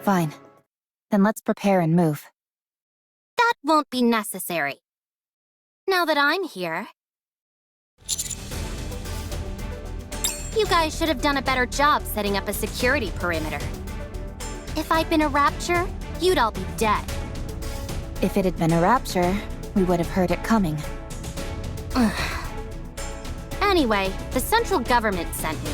[SPEAKER 6] Fine. Then let's prepare and move.
[SPEAKER 10] That won't be necessary. Now that I'm here... You guys should have done a better job setting up a security perimeter. If I'd been a rapture, you'd all be dead.
[SPEAKER 6] If it had been a rapture, we would have heard it coming.
[SPEAKER 10] Anyway, the central government sent me.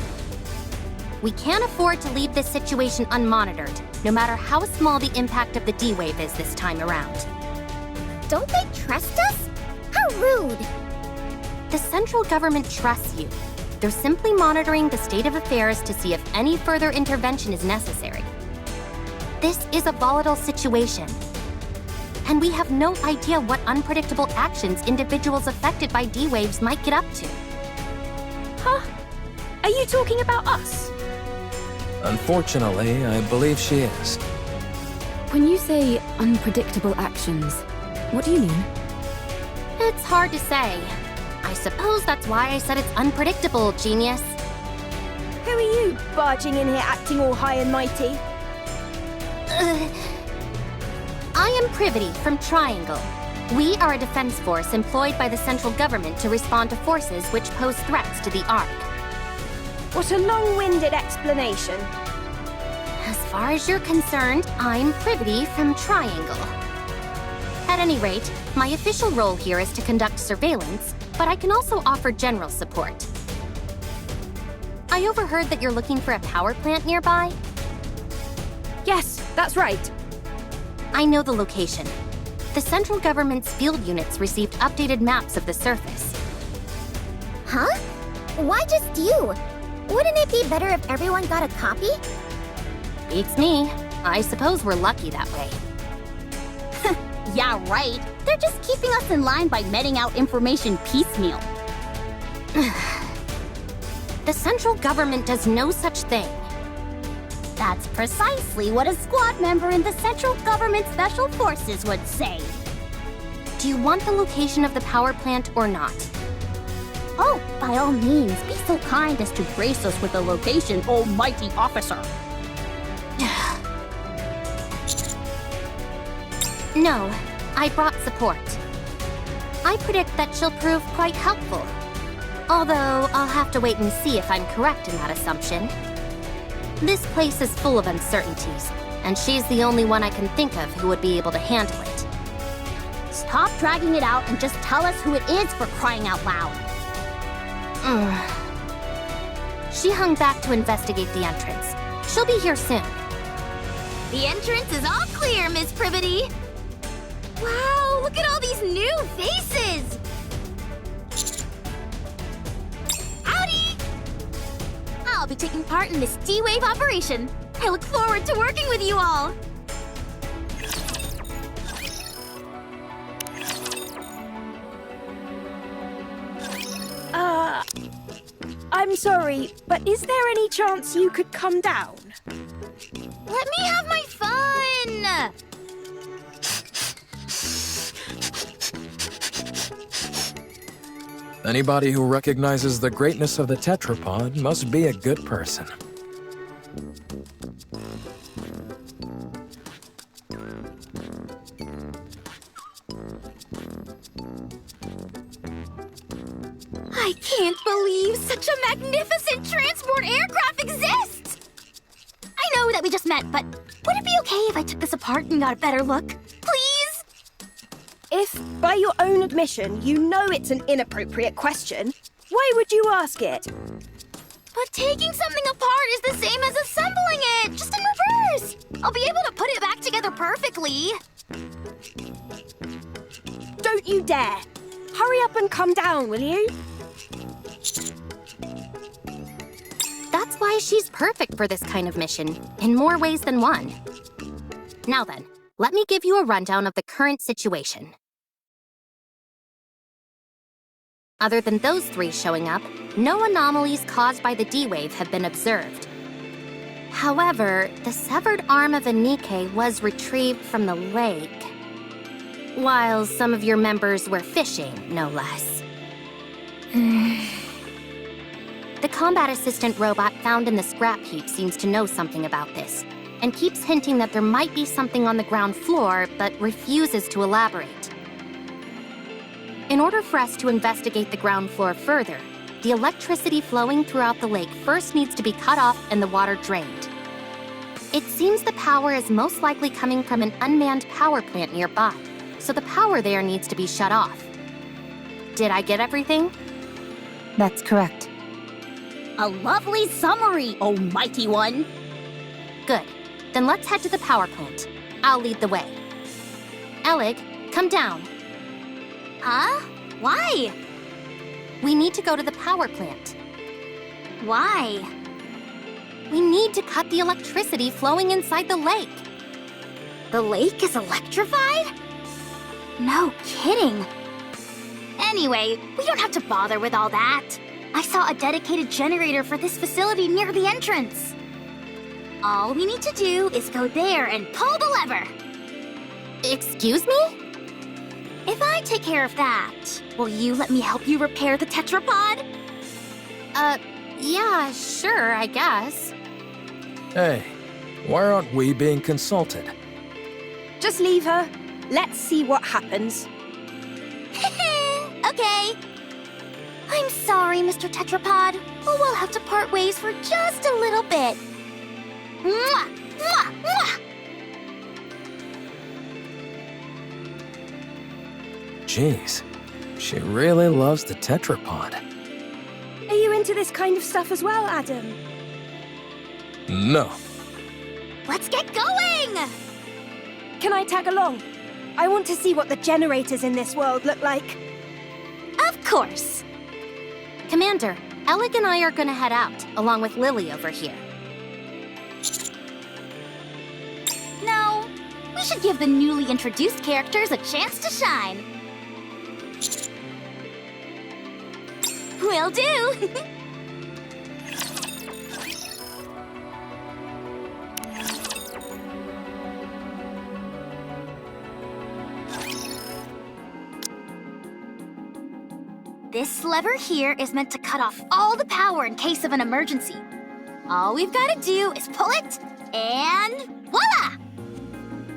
[SPEAKER 10] We can't afford to leave this situation unmonitored, no matter how small the impact of the D-Wave is this time around.
[SPEAKER 8] Don't they trust us? How rude!
[SPEAKER 10] The central government trusts you. They're simply monitoring the state of affairs to see if any further intervention is necessary. This is a volatile situation. And we have no idea what unpredictable actions individuals affected by D-Waves might get up to.
[SPEAKER 3] Huh? Are you talking about us?
[SPEAKER 4] Unfortunately, I believe she is.
[SPEAKER 5] When you say unpredictable actions, what do you mean?
[SPEAKER 10] It's hard to say. I suppose that's why I said it's unpredictable, genius.
[SPEAKER 3] Who are you, barging in here acting all high and mighty?
[SPEAKER 10] I am Privity from Triangle. We are a defense force employed by the central government to respond to forces which pose threats to the Ark.
[SPEAKER 3] What a long-winded explanation.
[SPEAKER 10] As far as you're concerned, I'm Privity from Triangle. At any rate, my official role here is to conduct surveillance, but I can also offer general support. I overheard that you're looking for a power plant nearby.
[SPEAKER 3] Yes, that's right.
[SPEAKER 10] I know the location. The central government's field units received updated maps of the surface.
[SPEAKER 8] Huh? Why just you? Wouldn't it be better if everyone got a copy?
[SPEAKER 10] Beats me. I suppose we're lucky that way.
[SPEAKER 7] Yeah, right. They're just keeping us in line by meting out information piecemeal.
[SPEAKER 10] The central government does no such thing.
[SPEAKER 7] That's precisely what a squad member in the Central Government Special Forces would say.
[SPEAKER 10] Do you want the location of the power plant or not?
[SPEAKER 7] Oh, by all means, be so kind as to grace us with the location, almighty officer.
[SPEAKER 10] No, I brought support. I predict that she'll prove quite helpful. Although, I'll have to wait and see if I'm correct in that assumption. This place is full of uncertainties, and she's the only one I can think of who would be able to handle it.
[SPEAKER 7] Stop dragging it out and just tell us who it is, for crying out loud.
[SPEAKER 10] She hung back to investigate the entrance. She'll be here soon.
[SPEAKER 8] The entrance is all clear, Miss Privity. Wow, look at all these new faces! Howdy! I'll be taking part in this D-Wave operation. I look forward to working with you all.
[SPEAKER 3] I'm sorry, but is there any chance you could come down?
[SPEAKER 7] Let me have my fun!
[SPEAKER 4] Anybody who recognizes the greatness of the tetrapod must be a good person.
[SPEAKER 7] I can't believe such a magnificent transport aircraft exists! I know that we just met, but would it be okay if I took this apart and got a better look? Please?
[SPEAKER 3] If, by your own admission, you know it's an inappropriate question, why would you ask it?
[SPEAKER 7] But taking something apart is the same as assembling it, just in reverse! I'll be able to put it back together perfectly.
[SPEAKER 3] Don't you dare! Hurry up and come down, will you?
[SPEAKER 10] That's why she's perfect for this kind of mission, in more ways than one. Now then, let me give you a rundown of the current situation. Other than those three showing up, no anomalies caused by the D-Wave have been observed. However, the severed arm of a Nike was retrieved from the lake, while some of your members were fishing, no less. The combat assistant robot found in the scrap heap seems to know something about this, and keeps hinting that there might be something on the ground floor, but refuses to elaborate. In order for us to investigate the ground floor further, the electricity flowing throughout the lake first needs to be cut off and the water drained. It seems the power is most likely coming from an unmanned power plant nearby, so the power there needs to be shut off. Did I get everything?
[SPEAKER 6] That's correct.
[SPEAKER 7] A lovely summary, oh mighty one.
[SPEAKER 10] Good. Then let's head to the power plant. I'll lead the way. Elig, come down.
[SPEAKER 7] Huh? Why?
[SPEAKER 10] We need to go to the power plant.
[SPEAKER 7] Why?
[SPEAKER 10] We need to cut the electricity flowing inside the lake.
[SPEAKER 7] The lake is electrified? No kidding. Anyway, we don't have to bother with all that. I saw a dedicated generator for this facility near the entrance. All we need to do is go there and pull the lever.
[SPEAKER 10] Excuse me?
[SPEAKER 7] If I take care of that, will you let me help you repair the tetrapod?
[SPEAKER 10] Yeah, sure, I guess.
[SPEAKER 4] Hey, why aren't we being consulted?
[SPEAKER 3] Just leave her. Let's see what happens.
[SPEAKER 7] Okay. I'm sorry, Mr. Tetrapod, but we'll have to part ways for just a little bit. Mwah! Mwah! Mwah!
[SPEAKER 4] Jeez, she really loves the tetrapod.
[SPEAKER 3] Are you into this kind of stuff as well, Adam?
[SPEAKER 4] No.
[SPEAKER 7] Let's get going!
[SPEAKER 3] Can I tag along? I want to see what the generators in this world look like.
[SPEAKER 7] Of course.
[SPEAKER 10] Commander, Elig and I are gonna head out, along with Lily over here.
[SPEAKER 7] No, we should give the newly introduced characters a chance to shine. Will do! This lever here is meant to cut off all the power in case of an emergency. All we've got to do is pull it, and voila!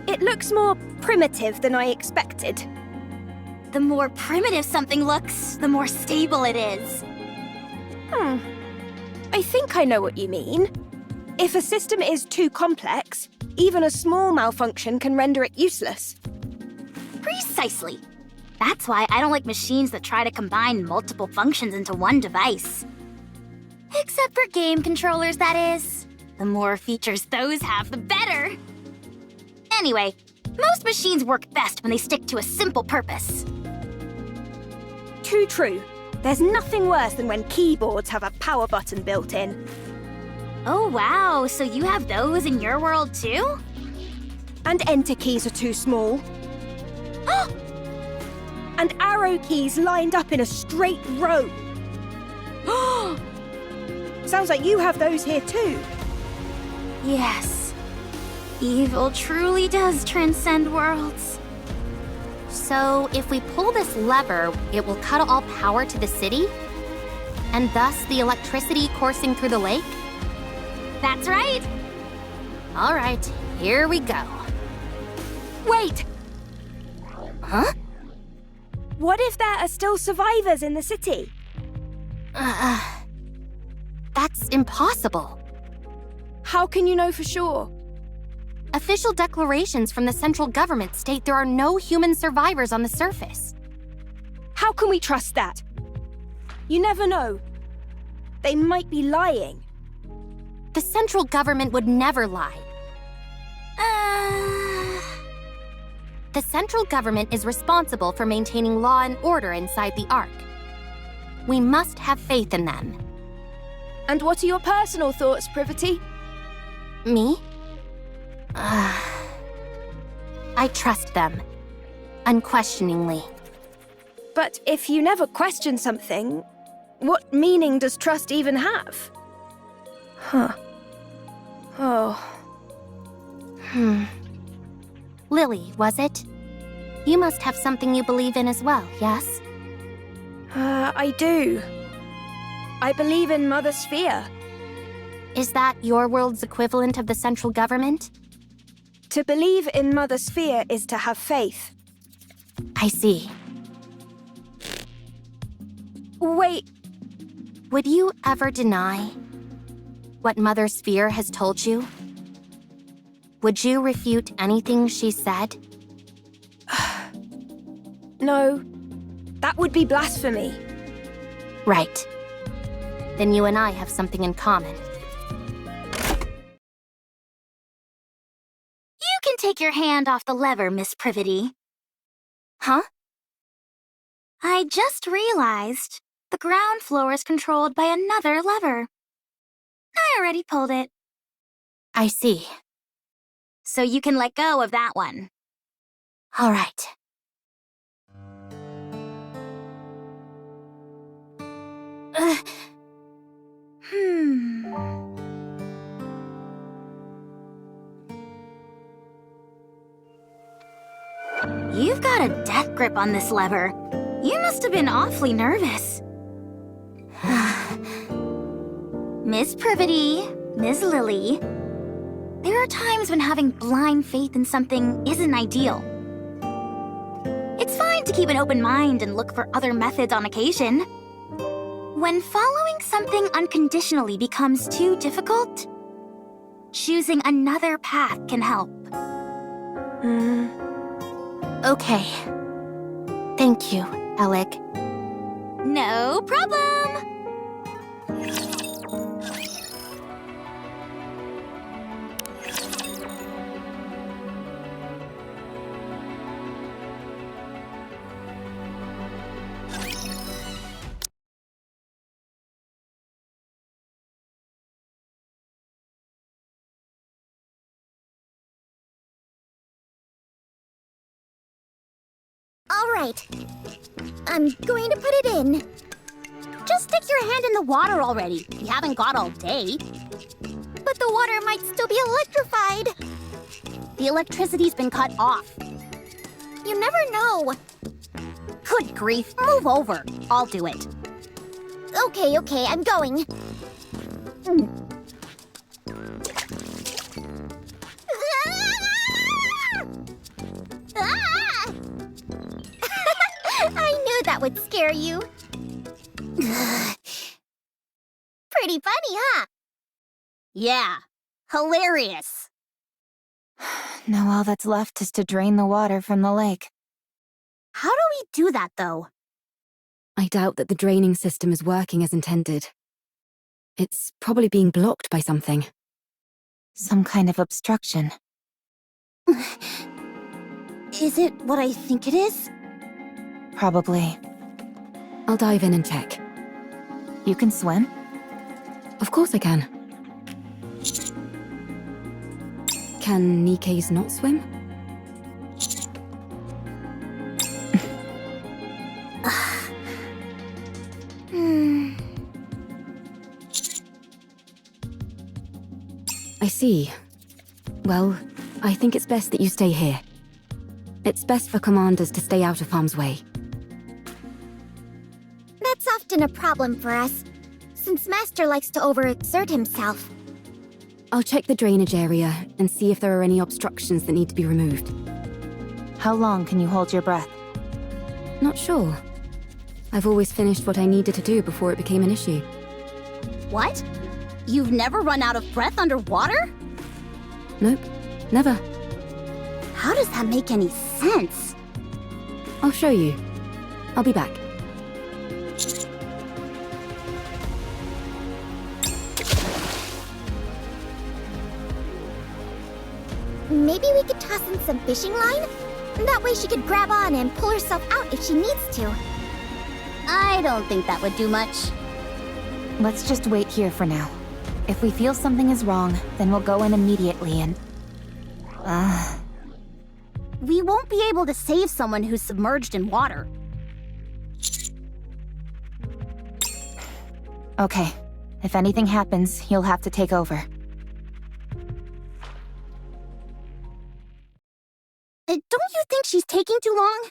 [SPEAKER 3] It looks more primitive than I expected.
[SPEAKER 7] The more primitive something looks, the more stable it is.
[SPEAKER 3] I think I know what you mean. If a system is too complex, even a small malfunction can render it useless.
[SPEAKER 7] Precisely. That's why I don't like machines that try to combine multiple functions into one device. Except for game controllers, that is. The more features those have, the better. Anyway, most machines work best when they stick to a simple purpose.
[SPEAKER 3] Too true. There's nothing worse than when keyboards have a power button built in.
[SPEAKER 7] Oh wow, so you have those in your world too?
[SPEAKER 3] And enter keys are too small. And arrow keys lined up in a straight row. Sounds like you have those here too.
[SPEAKER 8] Yes. Evil truly does transcend worlds.
[SPEAKER 10] So, if we pull this lever, it will cut all power to the city? And thus the electricity coursing through the lake?
[SPEAKER 8] That's right.
[SPEAKER 10] All right, here we go.
[SPEAKER 3] Wait!
[SPEAKER 10] Huh?
[SPEAKER 3] What if there are still survivors in the city?
[SPEAKER 10] That's impossible.
[SPEAKER 3] How can you know for sure?
[SPEAKER 10] Official declarations from the central government state there are no human survivors on the surface.
[SPEAKER 3] How can we trust that? You never know. They might be lying.
[SPEAKER 10] The central government would never lie. The central government is responsible for maintaining law and order inside the Ark. We must have faith in them.
[SPEAKER 3] And what are your personal thoughts, Privity?
[SPEAKER 10] Me? I trust them. Unquestioningly.
[SPEAKER 3] But if you never question something, what meaning does trust even have? Huh. Oh.
[SPEAKER 10] Lily, was it? You must have something you believe in as well, yes?
[SPEAKER 3] I do. I believe in Mother Sphere.
[SPEAKER 10] Is that your world's equivalent of the central government?
[SPEAKER 3] To believe in Mother Sphere is to have faith.
[SPEAKER 10] I see.
[SPEAKER 3] Wait.
[SPEAKER 10] Would you ever deny what Mother Sphere has told you? Would you refute anything she said?
[SPEAKER 3] No. That would be blasphemy.
[SPEAKER 10] Right. Then you and I have something in common.
[SPEAKER 8] You can take your hand off the lever, Miss Privity.
[SPEAKER 10] Huh?
[SPEAKER 8] I just realized the ground floor is controlled by another lever. I already pulled it.
[SPEAKER 10] I see.
[SPEAKER 8] So you can let go of that one.
[SPEAKER 10] All right.
[SPEAKER 8] You've got a death grip on this lever. You must have been awfully nervous. Miss Privity, Miss Lily, there are times when having blind faith in something isn't ideal. It's fine to keep an open mind and look for other methods on occasion. When following something unconditionally becomes too difficult, choosing another path can help.
[SPEAKER 10] Okay. Thank you, Alec.
[SPEAKER 8] No problem!
[SPEAKER 7] All right. I'm going to put it in.
[SPEAKER 8] Just stick your hand in the water already. We haven't got all day.
[SPEAKER 7] But the water might still be electrified.
[SPEAKER 8] The electricity's been cut off.
[SPEAKER 7] You never know.
[SPEAKER 8] Good grief, move over. I'll do it.
[SPEAKER 7] Okay, I'm going. Ah! I knew that would scare you. Pretty funny, huh?
[SPEAKER 8] Yeah, hilarious.
[SPEAKER 6] Now all that's left is to drain the water from the lake.
[SPEAKER 8] How do we do that, though?
[SPEAKER 5] I doubt that the draining system is working as intended. It's probably being blocked by something.
[SPEAKER 6] Some kind of obstruction.
[SPEAKER 8] Is it what I think it is?
[SPEAKER 6] Probably.
[SPEAKER 5] I'll dive in and check.
[SPEAKER 6] You can swim?
[SPEAKER 5] Of course I can. Can Nikes not swim? I see. Well, I think it's best that you stay here. It's best for commanders to stay out of harm's way.
[SPEAKER 8] That's often a problem for us, since Master likes to overexert himself.
[SPEAKER 5] I'll check the drainage area and see if there are any obstructions that need to be removed.
[SPEAKER 6] How long can you hold your breath?
[SPEAKER 5] Not sure. I've always finished what I needed to do before it became an issue.
[SPEAKER 7] What? You've never run out of breath underwater?
[SPEAKER 5] Nope, never.
[SPEAKER 7] How does that make any sense?
[SPEAKER 5] I'll show you. I'll be back.
[SPEAKER 8] Maybe we could toss in some fishing line? That way she could grab on and pull herself out if she needs to.
[SPEAKER 7] I don't think that would do much.
[SPEAKER 6] Let's just wait here for now. If we feel something is wrong, then we'll go in immediately and...
[SPEAKER 7] We won't be able to save someone who's submerged in water.
[SPEAKER 6] Okay. If anything happens, you'll have to take over.
[SPEAKER 7] Don't you think she's taking too long?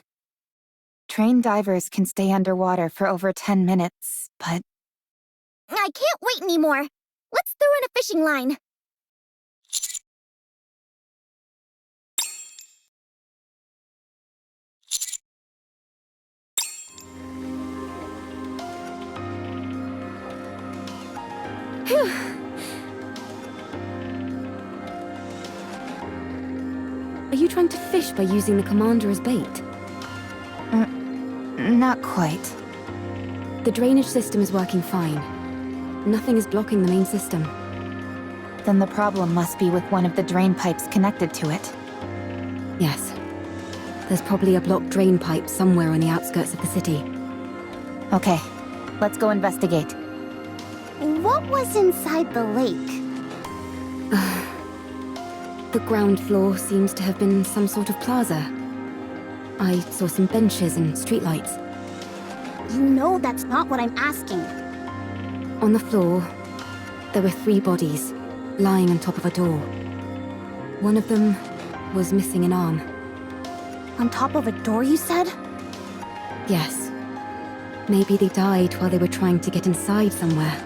[SPEAKER 6] Trained divers can stay underwater for over 10 minutes, but...
[SPEAKER 8] I can't wait anymore. Let's throw in a fishing line. Phew.
[SPEAKER 5] Are you trying to fish by using the commander as bait?
[SPEAKER 6] Not quite.
[SPEAKER 5] The drainage system is working fine. Nothing is blocking the main system.
[SPEAKER 6] Then the problem must be with one of the drain pipes connected to it.
[SPEAKER 5] Yes. There's probably a blocked drain pipe somewhere on the outskirts of the city.
[SPEAKER 6] Okay, let's go investigate.
[SPEAKER 7] What was inside the lake?
[SPEAKER 5] The ground floor seems to have been some sort of plaza. I saw some benches and streetlights.
[SPEAKER 7] You know that's not what I'm asking.
[SPEAKER 5] On the floor, there were 3 bodies, lying on top of a door. One of them was missing an arm.
[SPEAKER 7] On top of a door, you said?
[SPEAKER 5] Yes. Maybe they died while they were trying to get inside somewhere.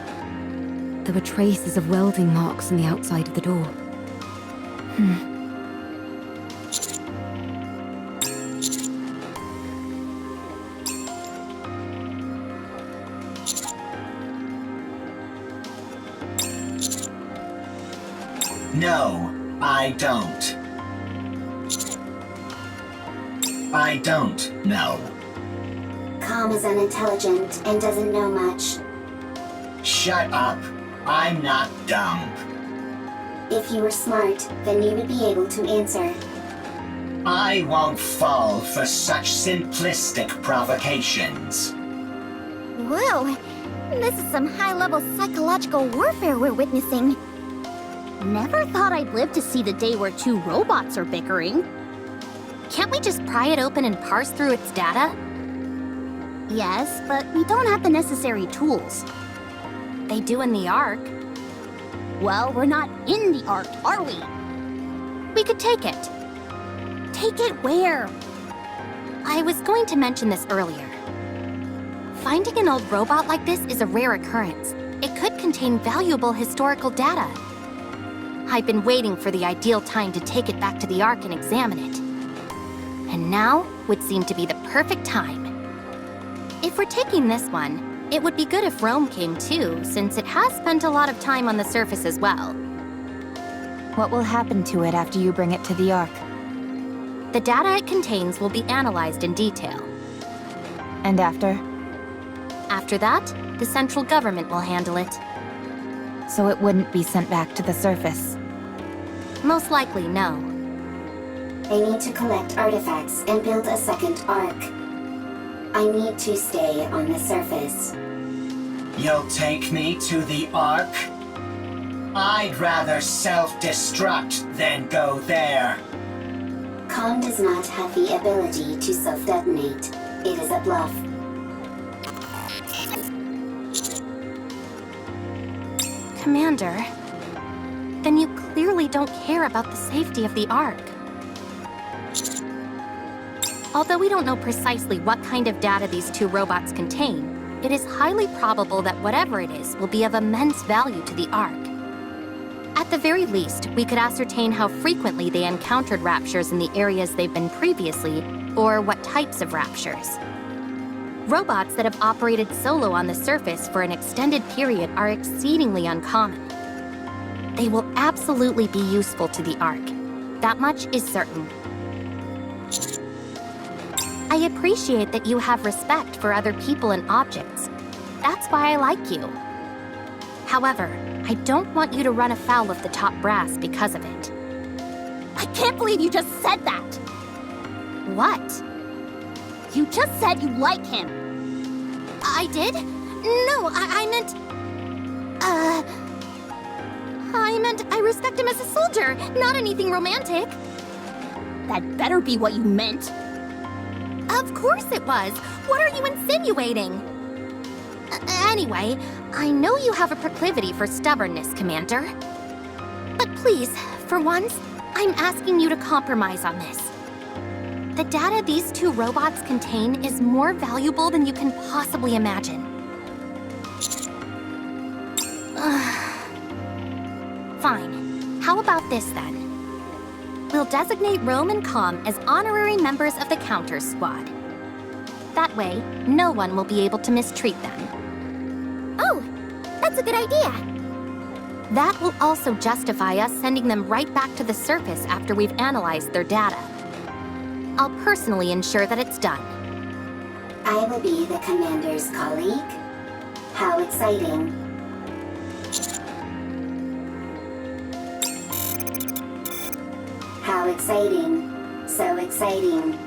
[SPEAKER 5] There were traces of welding marks on the outside of the door.
[SPEAKER 9] No, I don't. I don't know.
[SPEAKER 2] Calm is unintelligent and doesn't know much.
[SPEAKER 9] Shut up. I'm not dumb.
[SPEAKER 2] If you were smart, then you would be able to answer.
[SPEAKER 9] I won't fall for such simplistic provocations.
[SPEAKER 8] Whoa, this is some high-level psychological warfare we're witnessing.
[SPEAKER 7] Never thought I'd live to see the day where 2 robots are bickering.
[SPEAKER 10] Can't we just pry it open and parse through its data?
[SPEAKER 7] Yes, but we don't have the necessary tools.
[SPEAKER 10] They do in the Ark.
[SPEAKER 7] Well, we're not in the Ark, are we?
[SPEAKER 10] We could take it.
[SPEAKER 7] Take it where?
[SPEAKER 10] I was going to mention this earlier. Finding an old robot like this is a rare occurrence. It could contain valuable historical data. I've been waiting for the ideal time to take it back to the Ark and examine it. And now would seem to be the perfect time. If we're taking this one, it would be good if Rome came too, since it has spent a lot of time on the surface as well.
[SPEAKER 6] What will happen to it after you bring it to the Ark?
[SPEAKER 10] The data it contains will be analyzed in detail.
[SPEAKER 6] And after?
[SPEAKER 10] After that, the central government will handle it.
[SPEAKER 6] So it wouldn't be sent back to the surface?
[SPEAKER 10] Most likely, no.
[SPEAKER 2] I need to collect artifacts and build a second Ark. I need to stay on the surface.
[SPEAKER 9] You'll take me to the Ark? I'd rather self-destruct than go there.
[SPEAKER 2] Khan does not have the ability to self-detonate. It is a bluff.
[SPEAKER 10] Commander, then you clearly clearly don't care about the safety of the Ark. Although we don't know precisely what kind of data these two robots contain, it is highly probable that whatever it is will be of immense value to the Ark. At the very least, we could ascertain how frequently they encountered raptures in the areas they've been previously, or what types of raptures. Robots that have operated solo on the surface for an extended period are exceedingly uncommon. They will absolutely be useful to the Ark. That much is certain. I appreciate that you have respect for other people and objects. That's why I like you. However, I don't want you to run afoul of the top brass because of it.
[SPEAKER 7] I can't believe you just said that!
[SPEAKER 10] What?
[SPEAKER 7] You just said you like him!
[SPEAKER 10] I did? No, I meant I respect him as a soldier, not anything romantic.
[SPEAKER 7] That better be what you meant.
[SPEAKER 10] Of course it was. What are you insinuating? Anyway, I know you have a proclivity for stubbornness, Commander. But please, for once, I'm asking you to compromise on this. The data these two robots contain is more valuable than you can possibly imagine. Fine. How about this then? We'll designate Rome and Com as honorary members of the Counters Squad. That way, no one will be able to mistreat them.
[SPEAKER 8] Oh, that's a good idea.
[SPEAKER 10] That will also justify us sending them right back to the surface after we've analyzed their data. I'll personally ensure that it's done.
[SPEAKER 2] I will be the commander's colleague? How exciting. How exciting. So exciting.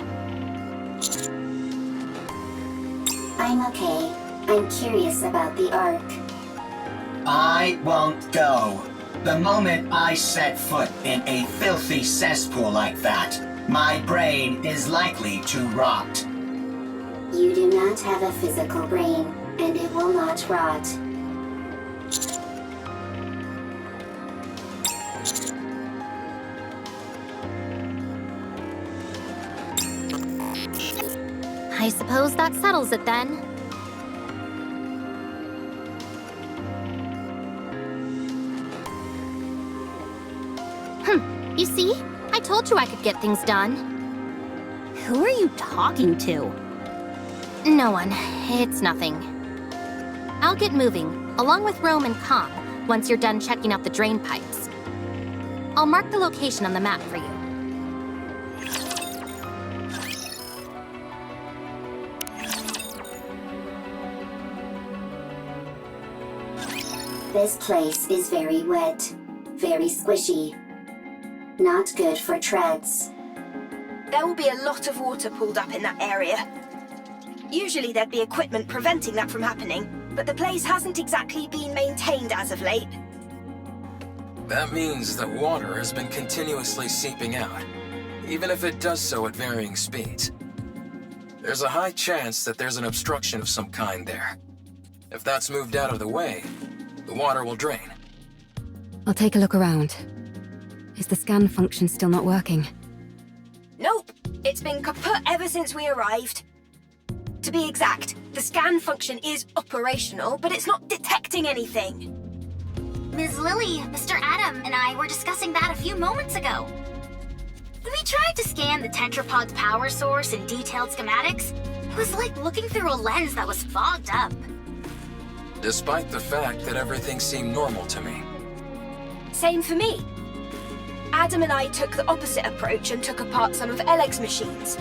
[SPEAKER 2] I'm okay. I'm curious about the Ark.
[SPEAKER 9] I won't go. The moment I set foot in a filthy cesspool like that, my brain is likely to rot.
[SPEAKER 2] You do not have a physical brain, and it will not rot.
[SPEAKER 10] I suppose that settles it then. You see? I told you I could get things done.
[SPEAKER 7] Who are you talking to?
[SPEAKER 10] No one. It's nothing. I'll get moving, along with Rome and Com, once you're done checking out the drain pipes. I'll mark the location on the map for you.
[SPEAKER 2] This place is very wet, very squishy. Not good for treads.
[SPEAKER 3] There will be a lot of water pulled up in that area. Usually there'd be equipment preventing that from happening, but the place hasn't exactly been maintained as of late.
[SPEAKER 4] That means that water has been continuously seeping out, even if it does so at varying speeds. There's a high chance that there's an obstruction of some kind there. If that's moved out of the way, the water will drain.
[SPEAKER 5] I'll take a look around. Is the scan function still not working?
[SPEAKER 3] Nope, it's been kaput ever since we arrived. To be exact, the scan function is operational, but it's not detecting anything.
[SPEAKER 8] Ms. Lily, Mr. Adam, and I were discussing that a few moments ago. When we tried to scan the tetrapod's power source in detailed schematics, it was like looking through a lens that was fogged up.
[SPEAKER 4] Despite the fact that everything seemed normal to me.
[SPEAKER 3] Same for me. Adam and I took the opposite approach and took apart some of Eleg's machines.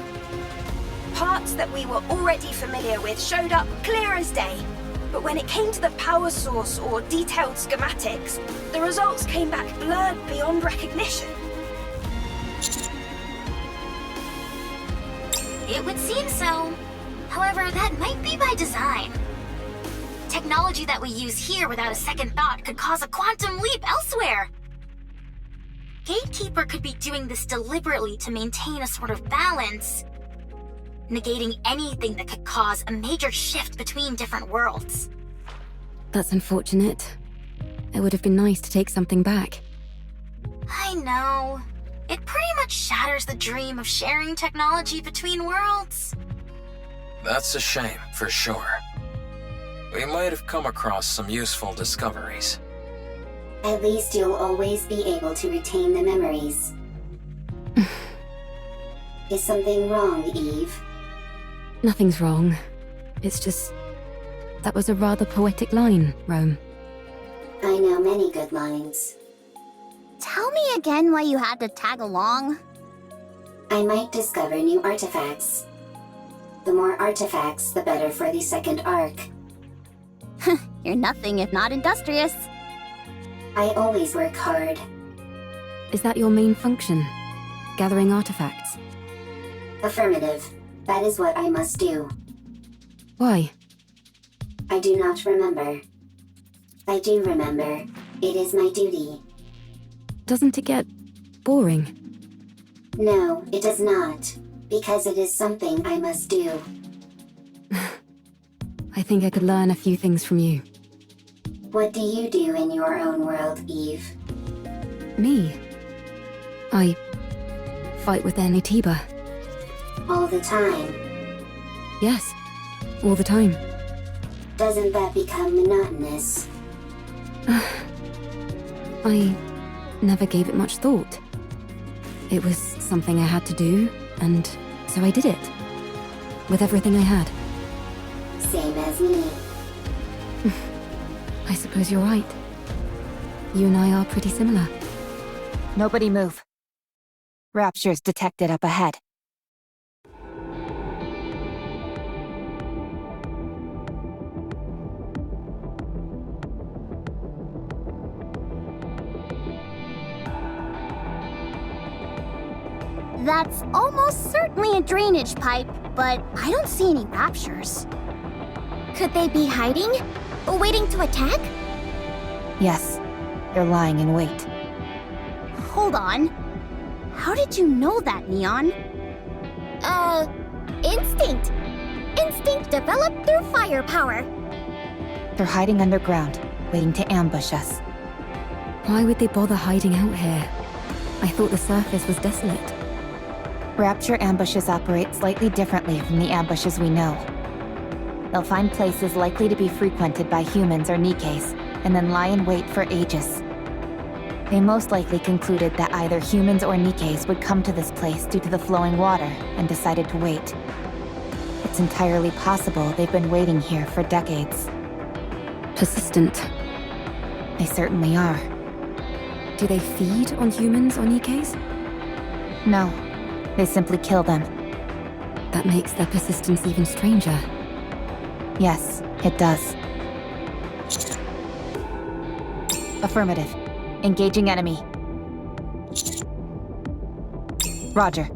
[SPEAKER 3] Parts that we were already familiar with showed up clear as day, but when it came to the power source or detailed schematics, the results came back blurred beyond recognition.
[SPEAKER 8] It would seem so. However, that might be by design. Technology that we use here without a second thought could cause a quantum leap elsewhere. Gatekeeper could be doing this deliberately to maintain a sort of balance, negating anything that could cause a major shift between different worlds.
[SPEAKER 5] That's unfortunate. It would have been nice to take something back.
[SPEAKER 11] I know. It pretty much shatters the dream of sharing technology between worlds.
[SPEAKER 4] That's a shame, for sure. We might have come across some useful discoveries.
[SPEAKER 2] At least you'll always be able to retain the memories. Is something wrong, Eve?
[SPEAKER 5] Nothing's wrong. It's just... that was a rather poetic line, Rome.
[SPEAKER 2] I know many good lines.
[SPEAKER 7] Tell me again why you had to tag along.
[SPEAKER 2] I might discover new artifacts. The more artifacts, the better for the second arc.
[SPEAKER 7] You're nothing if not industrious.
[SPEAKER 2] I always work hard.
[SPEAKER 5] Is that your main function? Gathering artifacts?
[SPEAKER 2] Affirmative. That is what I must do.
[SPEAKER 5] Why?
[SPEAKER 2] I do not remember. I do remember. It is my duty.
[SPEAKER 5] Doesn't it get boring?
[SPEAKER 2] No, it does not. Because it is something I must do.
[SPEAKER 5] I think I could learn a few things from you.
[SPEAKER 2] What do you do in your own world, Eve?
[SPEAKER 5] Me? I fight with Anitiba.
[SPEAKER 2] All the time.
[SPEAKER 5] Yes, all the time.
[SPEAKER 2] Doesn't that become monotonous?
[SPEAKER 5] I never gave it much thought. It was something I had to do, and so I did it. With everything I had.
[SPEAKER 2] Same as me.
[SPEAKER 5] I suppose you're right. You and I are pretty similar.
[SPEAKER 6] Nobody move. Raptures detected up ahead.
[SPEAKER 7] That's almost certainly a drainage pipe, but I don't see any raptures.
[SPEAKER 8] Could they be hiding? Waiting to attack?
[SPEAKER 6] Yes, they're lying in wait.
[SPEAKER 7] Hold on. How did you know that, Neon?
[SPEAKER 8] Instinct. Instinct developed through firepower.
[SPEAKER 6] They're hiding underground, waiting to ambush us.
[SPEAKER 5] Why would they bother hiding out here? I thought the surface was desolate.
[SPEAKER 6] Rapture ambushes operate slightly differently from the ambushes we know. They'll find places likely to be frequented by humans or Nikkes, and then lie in wait for ages. They most likely concluded that either humans or Nikkes would come to this place due to the flowing water, and decided to wait. It's entirely possible they've been waiting here for decades.
[SPEAKER 5] Persistent.
[SPEAKER 6] They certainly are.
[SPEAKER 5] Do they feed on humans or Nikkes?
[SPEAKER 6] No, they simply kill them.
[SPEAKER 5] That makes their persistence even stranger.
[SPEAKER 6] Yes, it does. Affirmative. Engaging enemy. Roger.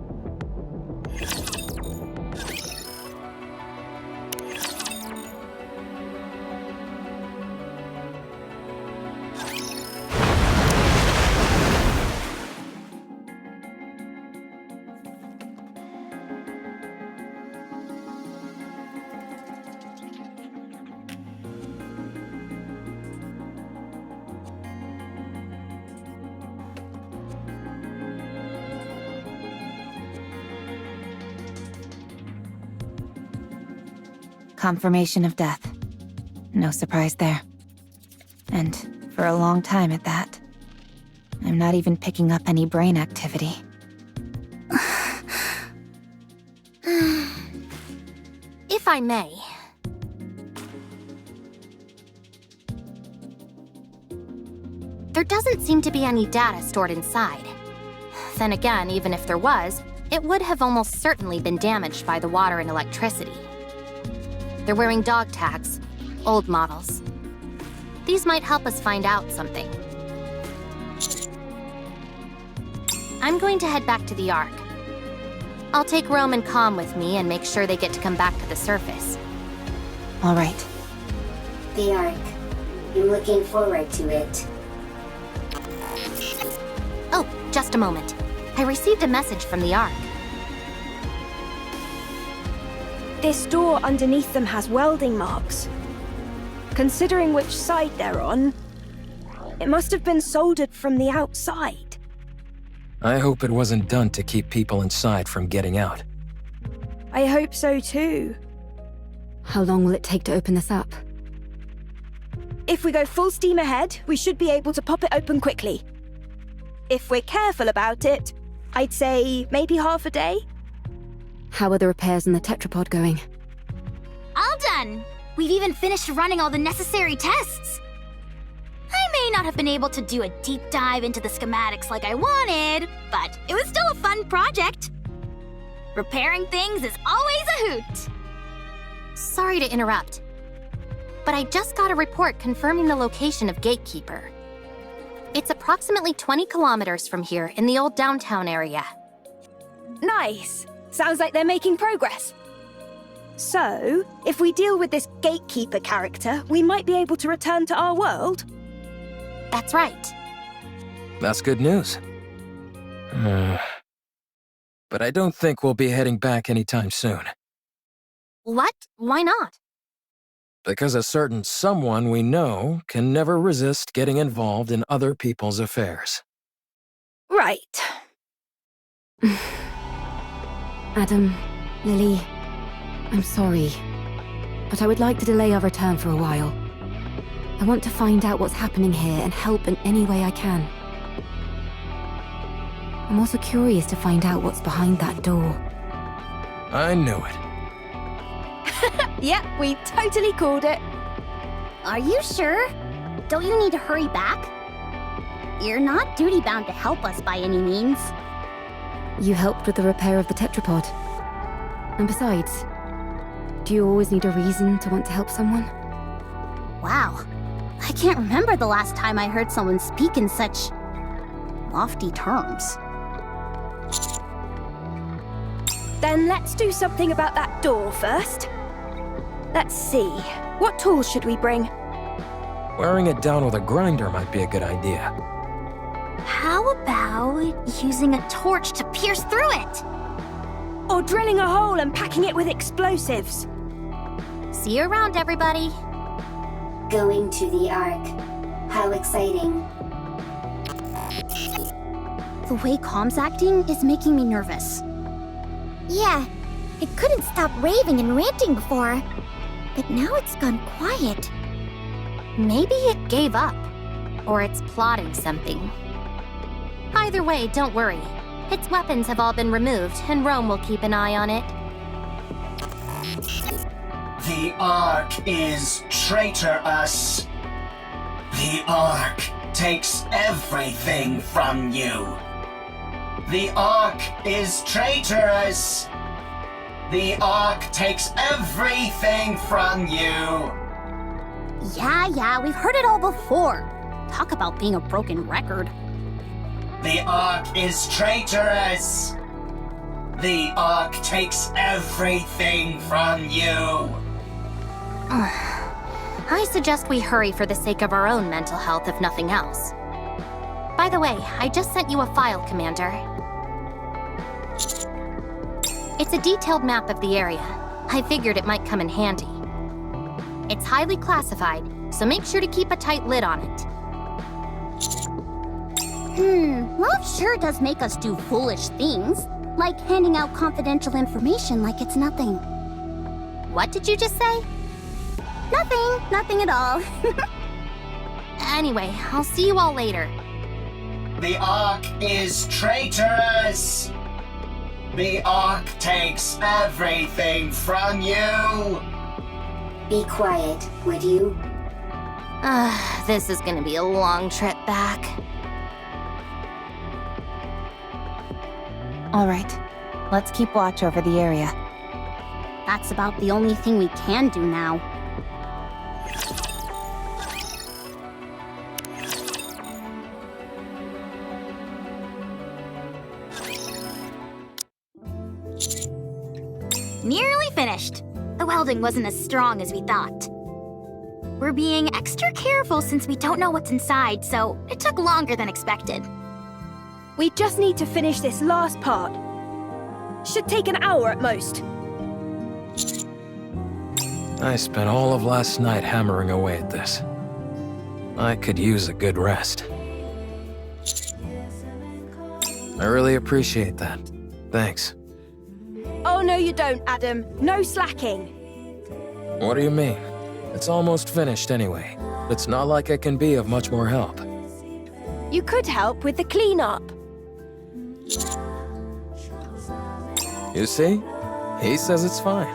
[SPEAKER 6] Confirmation of death. No surprise there. And for a long time at that. I'm not even picking up any brain activity.
[SPEAKER 10] If I may. There doesn't seem to be any data stored inside. Then again, even if there was, it would have almost certainly been damaged by the water and electricity. They're wearing dog tags, old models. These might help us find out something. I'm going to head back to the Ark. I'll take Rome and Calm with me and make sure they get to come back to the surface.
[SPEAKER 6] All right.
[SPEAKER 2] The Ark. I'm looking forward to it.
[SPEAKER 10] Oh, just a moment. I received a message from the Ark.
[SPEAKER 3] This door underneath them has welding marks. Considering which side they're on, it must have been soldered from the outside.
[SPEAKER 4] I hope it wasn't done to keep people inside from getting out.
[SPEAKER 3] I hope so too.
[SPEAKER 5] How long will it take to open this up?
[SPEAKER 3] If we go full steam ahead, we should be able to pop it open quickly. If we're careful about it, I'd say maybe half a day.
[SPEAKER 5] How are the repairs in the tetrapod going?
[SPEAKER 11] All done! We've even finished running all the necessary tests! I may not have been able to do a deep dive into the schematics like I wanted, but it was still a fun project. Repairing things is always a hoot!
[SPEAKER 10] Sorry to interrupt, but I just got a report confirming the location of Gatekeeper. It's approximately 20 kilometers from here in the old downtown area.
[SPEAKER 3] Nice. Sounds like they're making progress. So, if we deal with this Gatekeeper character, we might be able to return to our world?
[SPEAKER 10] That's right.
[SPEAKER 4] That's good news. But I don't think we'll be heading back anytime soon.
[SPEAKER 10] What? Why not?
[SPEAKER 4] Because a certain someone we know can never resist getting involved in other people's affairs.
[SPEAKER 3] Right.
[SPEAKER 5] Adam, Lily, I'm sorry, but I would like to delay our return for a while. I want to find out what's happening here and help in any way I can. I'm also curious to find out what's behind that door.
[SPEAKER 4] I knew it.
[SPEAKER 3] Yep, we totally called it.
[SPEAKER 7] Are you sure? Don't you need to hurry back? You're not duty-bound to help us by any means.
[SPEAKER 5] You helped with the repair of the tetrapod. And besides, do you always need a reason to want to help someone?
[SPEAKER 7] Wow. I can't remember the last time I heard someone speak in such lofty terms.
[SPEAKER 3] Then let's do something about that door first. Let's see. What tools should we bring?
[SPEAKER 4] Wearing it down with a grinder might be a good idea.
[SPEAKER 11] How about using a torch to pierce through it?
[SPEAKER 3] Or drilling a hole and packing it with explosives?
[SPEAKER 10] See you around, everybody.
[SPEAKER 2] Going to the Ark. How exciting.
[SPEAKER 7] The way Com's acting is making me nervous.
[SPEAKER 8] Yeah, it couldn't stop raving and ranting before. But now it's gone quiet.
[SPEAKER 10] Maybe it gave up. Or it's plotting something. Either way, don't worry. Its weapons have all been removed, and Rome will keep an eye on it.
[SPEAKER 9] The Ark is traitorous. The Ark takes everything from you. The Ark is traitorous. The Ark takes everything from you.
[SPEAKER 7] Yeah, we've heard it all before. Talk about being a broken record.
[SPEAKER 9] The Ark is traitorous. The Ark takes everything from you.
[SPEAKER 10] I suggest we hurry for the sake of our own mental health, if nothing else. By the way, I just sent you a file, Commander. It's a detailed map of the area. I figured it might come in handy. It's highly classified, so make sure to keep a tight lid on it.
[SPEAKER 7] Love sure does make us do foolish things, like handing out confidential information like it's nothing.
[SPEAKER 10] What did you just say?
[SPEAKER 7] Nothing at all.
[SPEAKER 10] Anyway, I'll see you all later.
[SPEAKER 9] The Ark is traitorous. The Ark takes everything from you.
[SPEAKER 2] Be quiet, would you?
[SPEAKER 10] This is gonna be a long trip back.
[SPEAKER 6] All right, let's keep watch over the area.
[SPEAKER 7] That's about the only thing we can do now.
[SPEAKER 11] Nearly finished. The welding wasn't as strong as we thought. We're being extra careful since we don't know what's inside, so it took longer than expected.
[SPEAKER 3] We just need to finish this last part. Should take an hour at most.
[SPEAKER 4] I spent all of last night hammering away at this. I could use a good rest. I really appreciate that. Thanks.
[SPEAKER 3] Oh, no, you don't, Adam. No slacking.
[SPEAKER 4] What do you mean? It's almost finished anyway. It's not like I can be of much more help.
[SPEAKER 3] You could help with the cleanup.
[SPEAKER 4] You see? He says it's fine.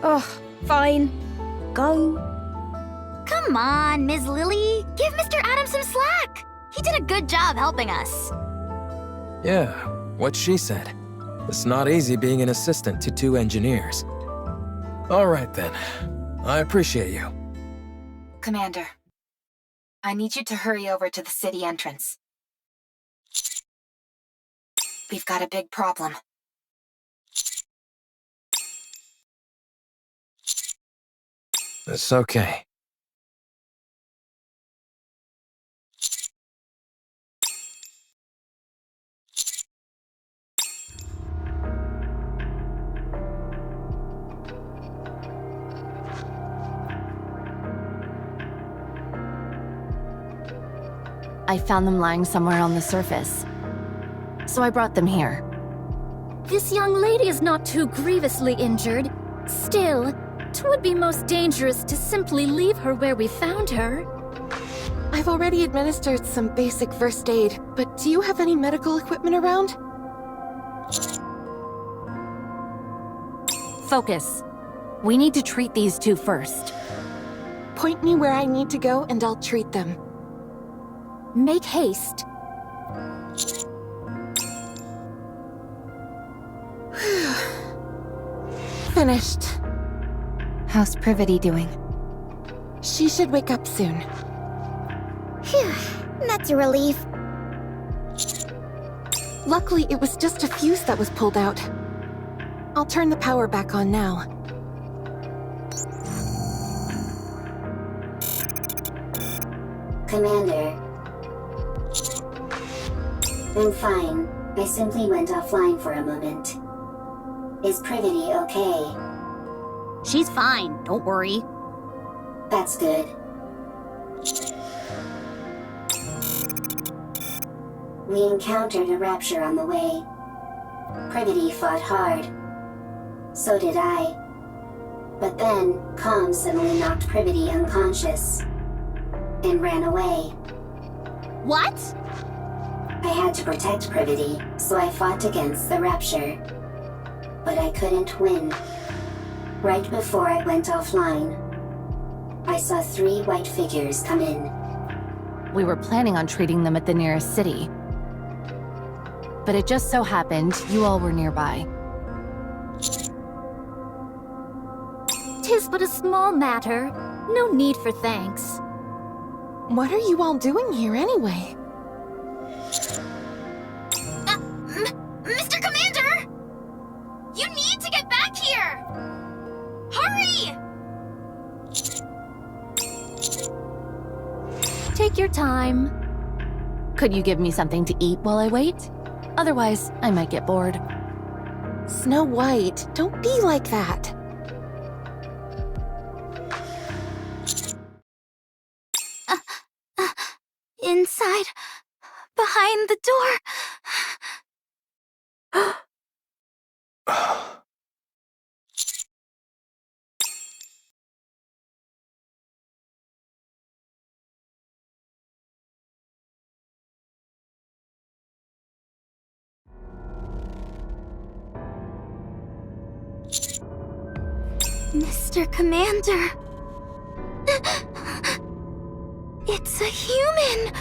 [SPEAKER 3] Oh, fine. Go.
[SPEAKER 11] Come on, Ms. Lily. Give Mr. Adams some slack. He did a good job helping us.
[SPEAKER 4] Yeah, what she said. It's not easy being an assistant to two engineers. All right then. I appreciate you.
[SPEAKER 6] Commander, I need you to hurry over to the city entrance. We've got a big problem.
[SPEAKER 4] It's okay.
[SPEAKER 6] I found them lying somewhere on the surface, so I brought them here.
[SPEAKER 1] This young lady is not too grievously injured. Still, 'twould be most dangerous to simply leave her where we found her.
[SPEAKER 12] I've already administered some basic first aid, but do you have any medical equipment around?
[SPEAKER 5] Focus. We need to treat these two first.
[SPEAKER 12] Point me where I need to go and I'll treat them.
[SPEAKER 5] Make haste.
[SPEAKER 12] Finished.
[SPEAKER 6] How's Privity doing?
[SPEAKER 12] She should wake up soon.
[SPEAKER 8] Phew, that's a relief.
[SPEAKER 12] Luckily, it was just a fuse that was pulled out. I'll turn the power back on now.
[SPEAKER 2] Commander. I'm fine. I simply went offline for a moment. Is Privity okay?
[SPEAKER 7] She's fine, don't worry.
[SPEAKER 2] That's good. We encountered a rapture on the way. Privity fought hard. So did I. But then, Calm suddenly knocked Privity unconscious and ran away.
[SPEAKER 7] What?
[SPEAKER 2] I had to protect Privity, so I fought against the rapture. But I couldn't win. Right before I went offline, I saw 3 white figures come in.
[SPEAKER 6] We were planning on treating them at the nearest city. But it just so happened you all were nearby.
[SPEAKER 1] 'Tis but a small matter. No need for thanks.
[SPEAKER 12] What are you all doing here anyway?
[SPEAKER 11] Mr. Commander! You need to get back here! Hurry!
[SPEAKER 1] Take your time.
[SPEAKER 6] Could you give me something to eat while I wait? Otherwise, I might get bored.
[SPEAKER 12] Snow White, don't be like that.
[SPEAKER 11] Inside, behind the door. Mr. Commander. It's a human.